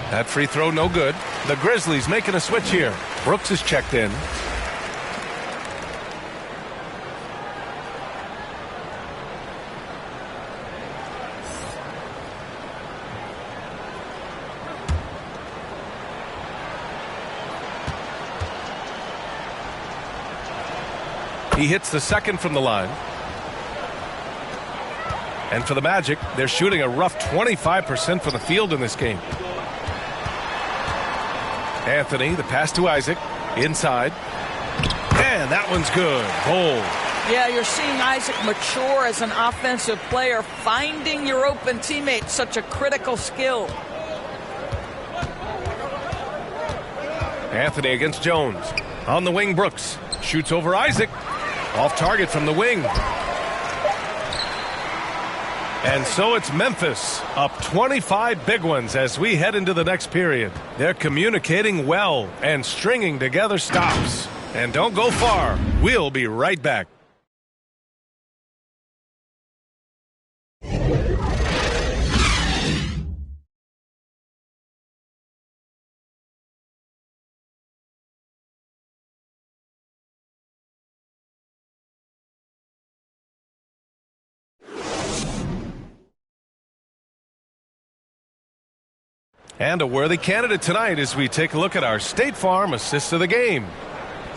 That free throw no good. The Grizzlies making a switch here. Brooks is checked in. He hits the second from the line. And for the Magic, they're shooting a rough 25% from the field in this game. Anthony, the pass to Isaac, inside. And that one's good. Bold. Yeah, you're seeing Isaac mature as an offensive player. Finding your open teammate, such a critical skill. Anthony against Jones. On the wing, Brooks. Shoots over Isaac. Off target from the wing. And so it's Memphis, up 25 big ones as we head into the next period. They're communicating well and stringing together stops. And don't go far. We'll be right back. And a worthy candidate tonight as we take a look at our State Farm assist of the game.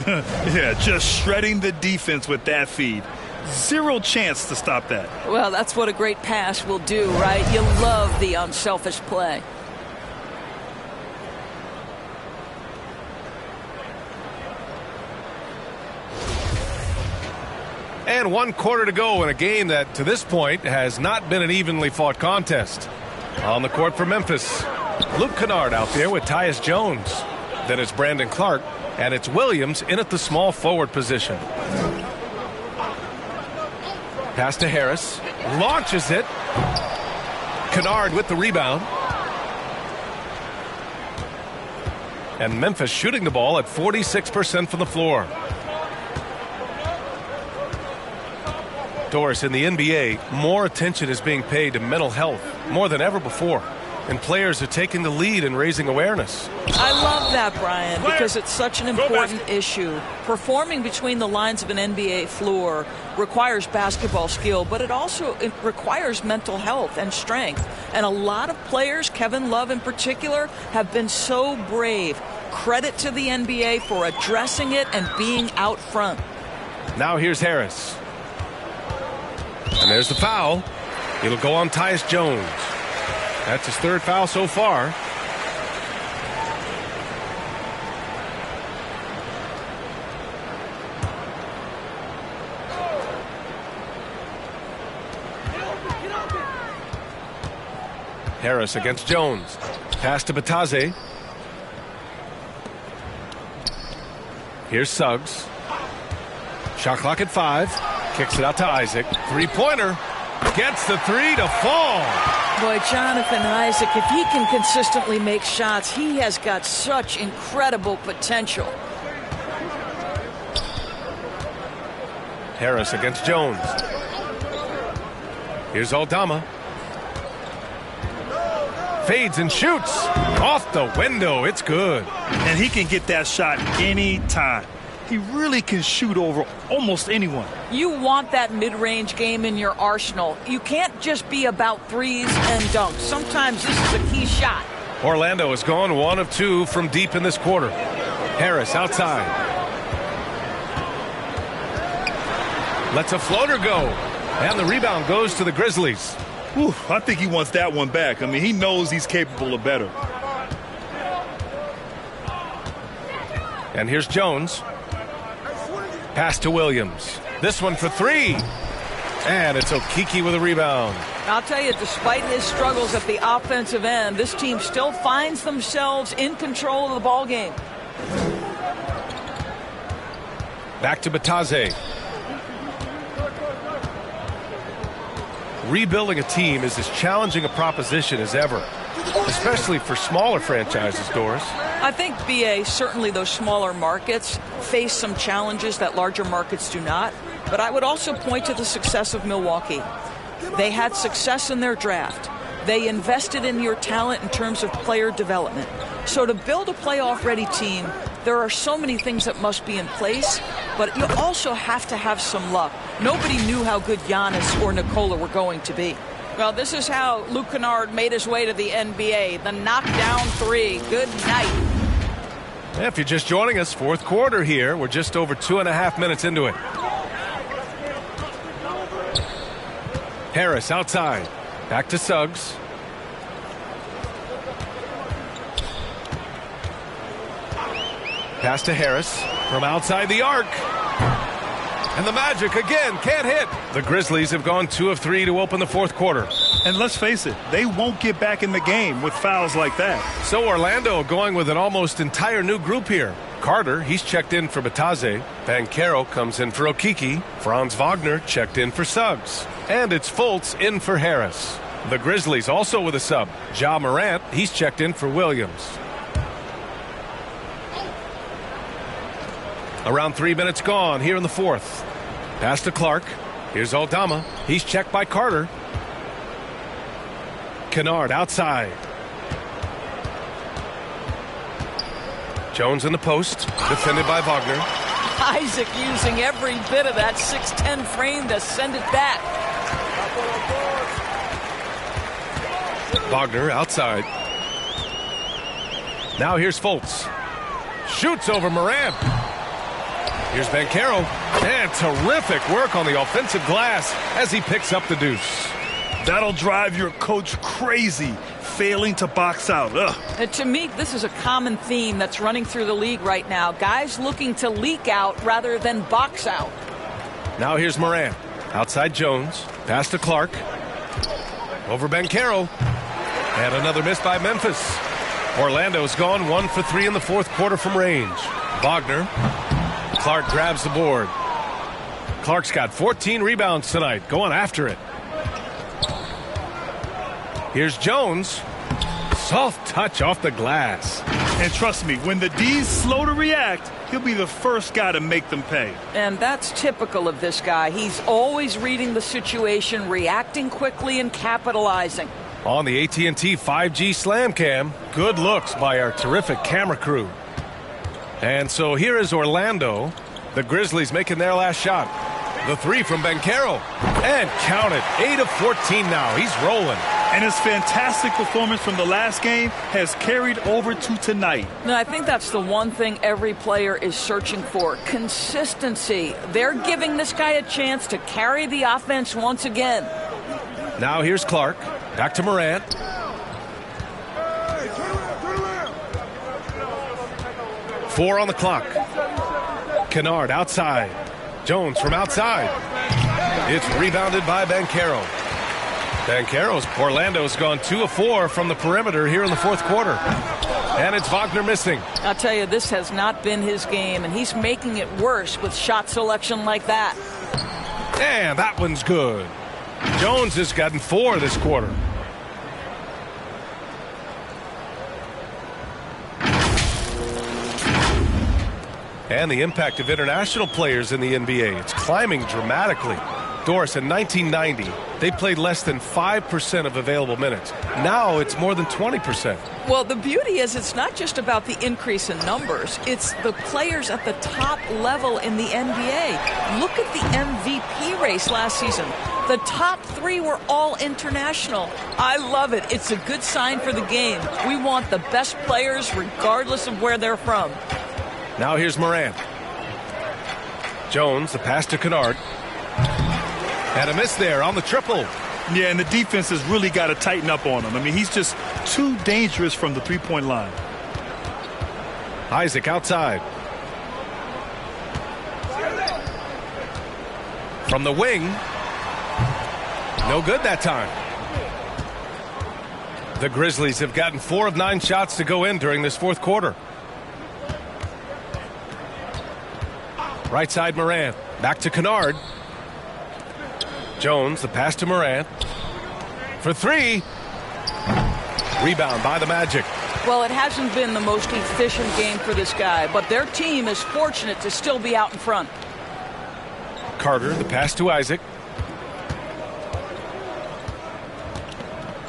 Yeah, just shredding the defense with that feed. Zero chance to stop that. Well, that's what a great pass will do, right? You love the unselfish play. And 1 quarter to go in a game that, to this point, has not been an evenly fought contest. On the court for Memphis, Luke Kennard out there with Tyus Jones. Then it's Brandon Clark, and it's Williams in at the small forward position. Pass to Harris. Launches it. Kennard with the rebound. And Memphis shooting the ball at 46% from the floor. Doris, in the NBA, more attention is being paid to mental health more than ever before. and players are taking the lead and raising awareness. I love that, Brian, because it's such an important issue. Performing between the lines of an NBA floor requires basketball skill, but it also requires mental health and strength. And a lot of players, Kevin Love in particular, have been so brave. Credit to the NBA for addressing it and being out front. Now here's Harris. And there's the foul. It'll go on Tyus Jones. That's his third foul so far. Harris against Jones. Pass to Batadze. Here's Suggs. Shot clock at 5. Kicks it out to Isaac. Three-pointer. Gets the three to fall. Boy, Jonathan Isaac, if he can consistently make shots, he has got such incredible potential. Harris against Jones. Here's Aldama. Fades and shoots. Off the window. It's good. And he can get that shot anytime. He really can shoot over almost anyone. You want that mid-range game in your arsenal. You can't just be about threes and dunks. Sometimes this is a key shot. Orlando has gone 1 of 2 from deep in this quarter. Harris outside. Lets a floater go. And the rebound goes to the Grizzlies. Whew, I think he wants that one back. I mean, he knows he's capable of better. And here's Jones. Pass to Williams. This one for 3. And it's Okeke with a rebound. I'll tell you, despite his struggles at the offensive end, this team still finds themselves in control of the ball game. Back to Batadze. Rebuilding a team is as challenging a proposition as ever, especially for smaller franchises, Doris. I think, B.A., certainly those smaller markets face some challenges that larger markets do not. But I would also point to the success of Milwaukee. They had success in their draft. They invested in your talent in terms of player development. So to build a playoff-ready team, there are so many things that must be in place, but you also have to have some luck. Nobody knew how good Giannis or Nikola were going to be. Well, this is how Luke Kennard made his way to the NBA. The knockdown 3. Good night. If you're just joining us, fourth quarter here. We're just over 2.5 minutes into it. Harris outside. Back to Suggs. Pass to Harris from outside the arc. And the Magic again can't hit. The Grizzlies have gone 2 of 3 to open the fourth quarter. And let's face it, they won't get back in the game with fouls like that. So Orlando going with an almost entire new group here. Carter, he's checked in for Batadze. Banchero comes in for Okeke. Franz Wagner checked in for Suggs. And it's Fultz in for Harris. The Grizzlies also with a sub. Ja Morant, he's checked in for Williams. Around 3 minutes gone here in the fourth. Pass to Clark. Here's Aldama. He's checked by Carter. Kennard outside. Jones in the post. Defended by Wagner. Isaac using every bit of that 6'10 frame to send it back. Wagner outside. Now here's Fultz. Shoots over Morant. Here's Banchero. And terrific work on the offensive glass as he picks up the deuce. That'll drive your coach crazy, failing to box out. And to me, this is a common theme that's running through the league right now. Guys looking to leak out rather than box out. Now here's Morant. Outside Jones. Pass to Clark. Over Banchero. And another miss by Memphis. Orlando's gone 1 for 3 in the fourth quarter from range. Wagner. Clark grabs the board. Clark's got 14 rebounds tonight, going after it. Here's Jones. Soft touch off the glass. And trust me, when the D's slow to react, he'll be the first guy to make them pay. And that's typical of this guy. He's always reading the situation, reacting quickly and capitalizing. On the AT&T 5G Slam Cam, good looks by our terrific camera crew. And so here is Orlando. The Grizzlies making their last shot. The three from Banchero. And count it. 8 of 14 now. He's rolling. And his fantastic performance from the last game has carried over to tonight. No, I think that's the one thing every player is searching for. Consistency. They're giving this guy a chance to carry the offense once again. Now here's Clark. Back to Morant. Four on the clock. Kennard outside. Jones from outside. It's rebounded by Banchero. Orlando's gone 2 of 4 from the perimeter here in the fourth quarter. And it's Wagner missing. I'll tell you, this has not been his game, and he's making it worse with shot selection like that. And that one's good. Jones has gotten 4 this quarter. And the impact of international players in the NBA, it's climbing dramatically. Doris, in 1990, they played less than 5% of available minutes. Now it's more than 20%. Well, the beauty is it's not just about the increase in numbers. It's the players at the top level in the NBA. Look at the MVP race last season. The top 3 were all international. I love it. It's a good sign for the game. We want the best players regardless of where they're from. Now here's Morant. Jones, the pass to Kennard. And a miss there on the triple. Yeah, and the defense has really got to tighten up on him. I mean, he's just too dangerous from the three-point line. Isaac outside. From the wing. No good that time. The Grizzlies have gotten 4 of 9 shots to go in during this fourth quarter. Right side Morant. Back to Kennard. Jones, the pass to Morant. For 3. Rebound by the Magic. Well, it hasn't been the most efficient game for this guy, but their team is fortunate to still be out in front. Carter, the pass to Isaac.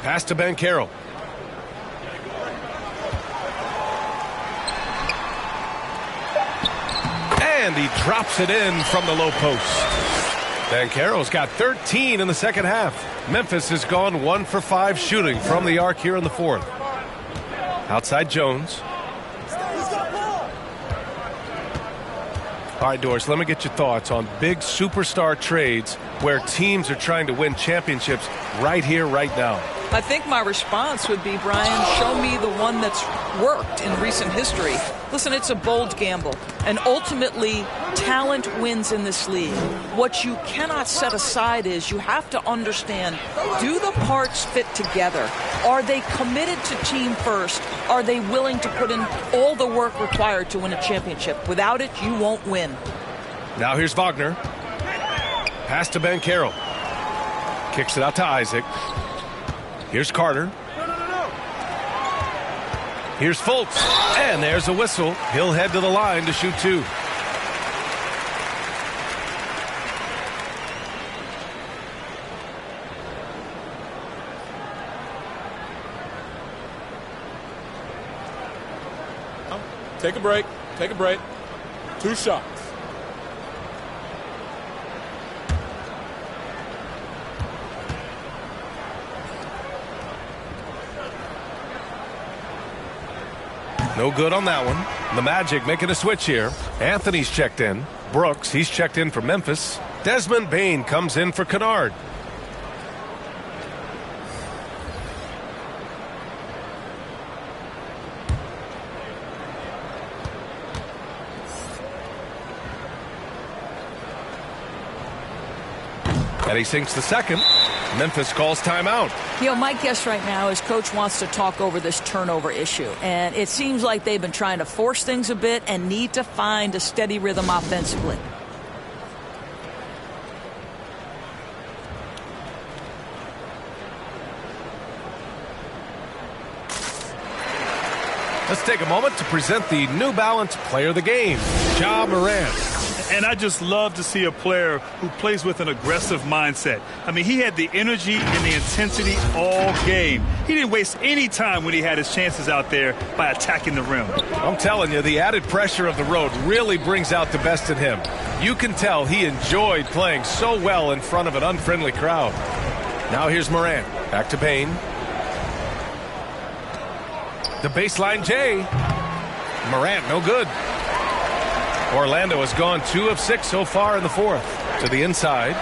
Pass to Banchero. And he drops it in from the low post. Banchero's got 13 in the second half. Memphis has gone 1 for 5 shooting from the arc here in the fourth. Outside Jones. All right, Doris, let me get your thoughts on big superstar trades where teams are trying to win championships right here, right now. I think my response would be, Brian, show me the one that's worked in recent history. Listen, it's a bold gamble, and ultimately, talent wins in this league. What you cannot set aside is you have to understand, do the parts fit together? Are they committed to team first? Are they willing to put in all the work required to win a championship? Without it, you won't win. Now here's Wagner. Pass to Banchero. Kicks it out to Isaac. Here's Carter. Here's Fultz. And there's a whistle. He'll head to the line to shoot 2. Take a break. Take a break. 2 shots. No good on that one. The Magic making a switch here. Anthony's checked in. Brooks, he's checked in for Memphis. Desmond Bane comes in for Kennard. And he sinks the second. Memphis calls timeout. You know, my guess right now is Coach wants to talk over this turnover issue. And it seems like they've been trying to force things a bit and need to find a steady rhythm offensively. Let's take a moment to present the New Balance Player of the Game, Ja Morant. And I just love to see a player who plays with an aggressive mindset. I mean, he had the energy and the intensity all game. He didn't waste any time when he had his chances out there by attacking the rim. I'm telling you, the added pressure of the road really brings out the best in him. You can tell he enjoyed playing so well in front of an unfriendly crowd. Now here's Morant. Back to Payne. The baseline J. Morant, no good. Orlando has gone 2 of 6 so far in the fourth. To the inside.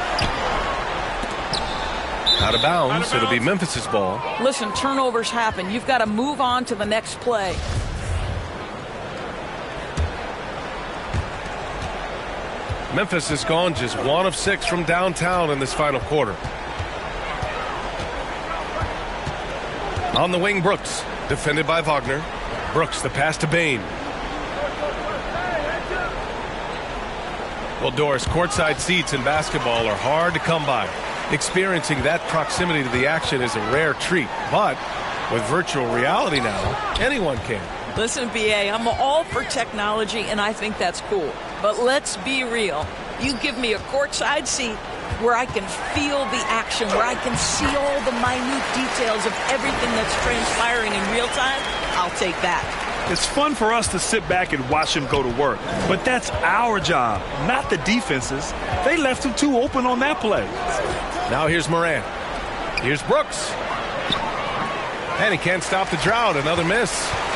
Out of bounds. It'll be Memphis' ball. Listen, turnovers happen. You've got to move on to the next play. Memphis has gone just 1 of 6 from downtown in this final quarter. On the wing, Brooks. Defended by Wagner. Brooks, the pass to Bane. Well, Doris, courtside seats in basketball are hard to come by. Experiencing that proximity to the action is a rare treat. But with virtual reality now, anyone can. Listen, B.A., I'm all for technology, and I think that's cool. But let's be real. You give me a courtside seat where I can feel the action, where I can see all the minute details of everything that's transpiring in real time, I'll take that. It's fun for us to sit back and watch him go to work. But that's our job, not the defense's. They left him too open on that play. Now here's Morant. Here's Brooks. And he can't stop the drought. Another miss.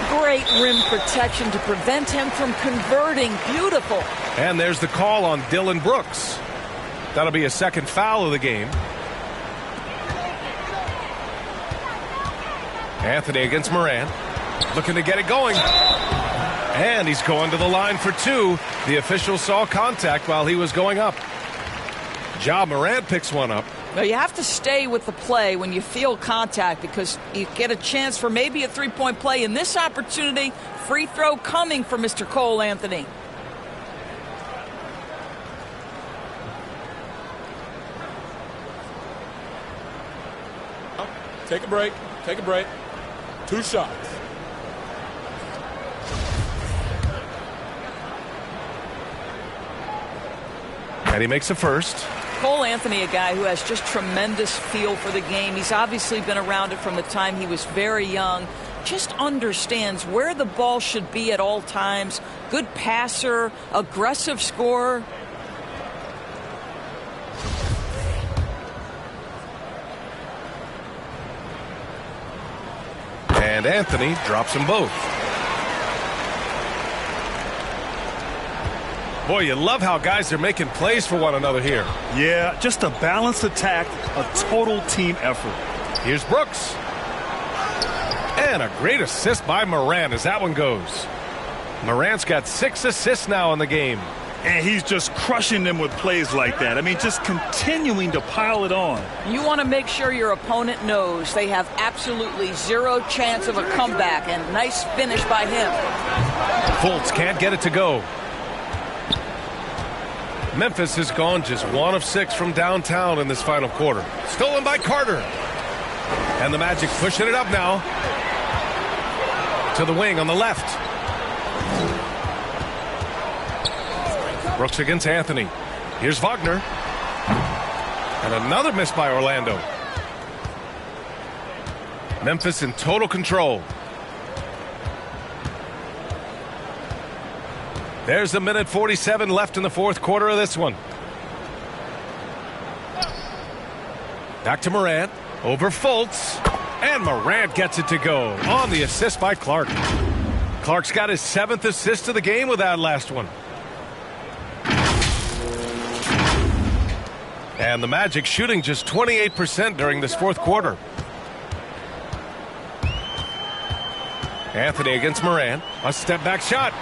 Great rim protection to prevent him from converting. Beautiful. And there's the call on Dylan Brooks. That'll be a second foul of the game. Anthony against Morant. Looking to get it going. And he's going to the line for 2. The official saw contact while he was going up. Ja Morant picks one up. Well, you have to stay with the play when you feel contact because you get a chance for maybe a three-point play. In this opportunity, free throw coming for Mr. Cole Anthony. Take a break. Take a break. 2 shots. And he makes a first. Cole Anthony, a guy who has just tremendous feel for the game. He's obviously been around it from the time he was very young. Just understands where the ball should be at all times. Good passer, aggressive scorer. And Anthony drops them both. Boy, you love how guys are making plays for one another here. Yeah, just a balanced attack, a total team effort. Here's Brooks. And a great assist by Morant as that one goes. Morant's got 6 assists now in the game. And he's just crushing them with plays like that. I mean, just continuing to pile it on. You want to make sure your opponent knows they have absolutely 0 chance of a comeback. And nice finish by him. Fultz can't get it to go. Memphis has gone just 1 of 6 from downtown in this final quarter. Stolen by Carter. And the Magic pushing it up now. To the wing on the left. Brooks against Anthony. Here's Wagner. And another miss by Orlando. Memphis in total control. There's a minute 47 left in the fourth quarter of this one. Back to Morant. Over Fultz. And Morant gets it to go on the assist by Clark. Clark's got his 7th assist of the game with that last one. And the Magic shooting just 28% during this fourth quarter. Anthony against Morant. A step back shot.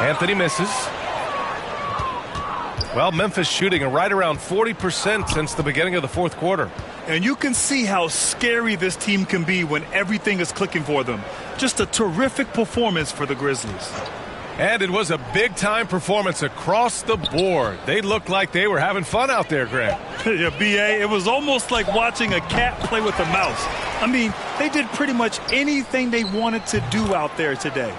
Anthony misses. Well, Memphis shooting right around 40% since the beginning of the fourth quarter. And you can see how scary this team can be when everything is clicking for them. Just a terrific performance for the Grizzlies. And it was a big-time performance across the board. They looked like they were having fun out there, Grant. Yeah, B.A., it was almost like watching a cat play with a mouse. I mean, they did pretty much anything they wanted to do out there today.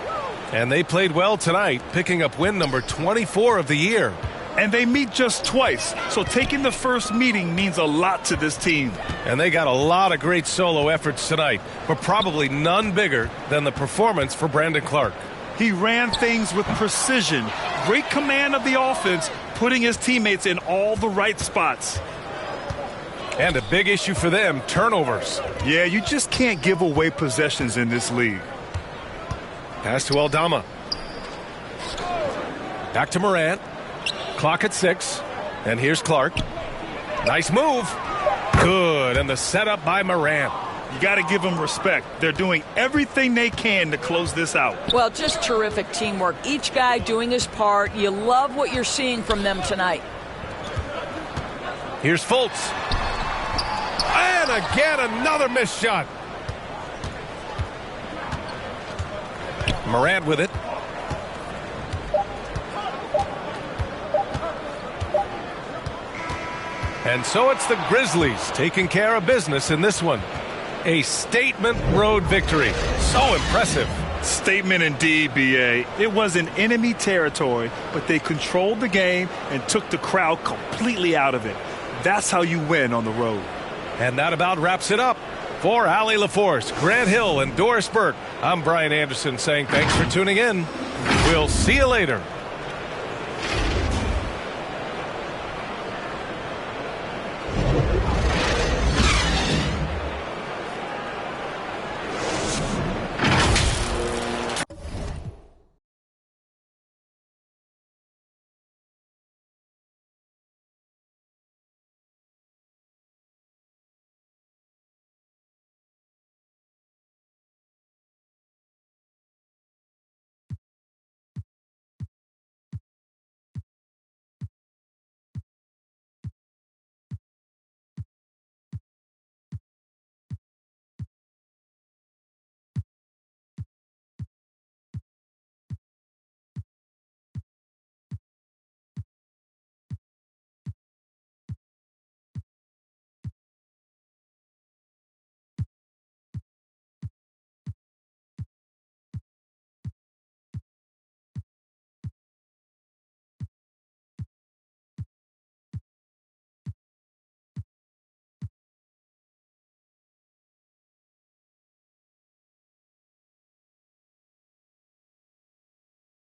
And they played well tonight, picking up win number 24 of the year. And they meet just twice, so taking the first meeting means a lot to this team. And they got a lot of great solo efforts tonight, but probably none bigger than the performance for Brandon Clark. He ran things with precision, great command of the offense, putting his teammates in all the right spots. And a big issue for them, turnovers. Yeah, you just can't give away possessions in this league. Pass to Aldama. Back to Morant. Clock at 6. And here's Clark. Nice move. Good. And the setup by Morant. You got to give them respect. They're doing everything they can to close this out. Well, just terrific teamwork. Each guy doing his part. You love what you're seeing from them tonight. Here's Fultz. And again, another missed shot. Morant with it. And so it's the Grizzlies taking care of business in this one. A statement road victory. So impressive. Statement indeed, B.A. It was in enemy territory, but they controlled the game and took the crowd completely out of it. That's how you win on the road. And that about wraps it up. For Allie LaForce, Grant Hill, and Doris Burke, I'm Brian Anderson saying thanks for tuning in. We'll see you later.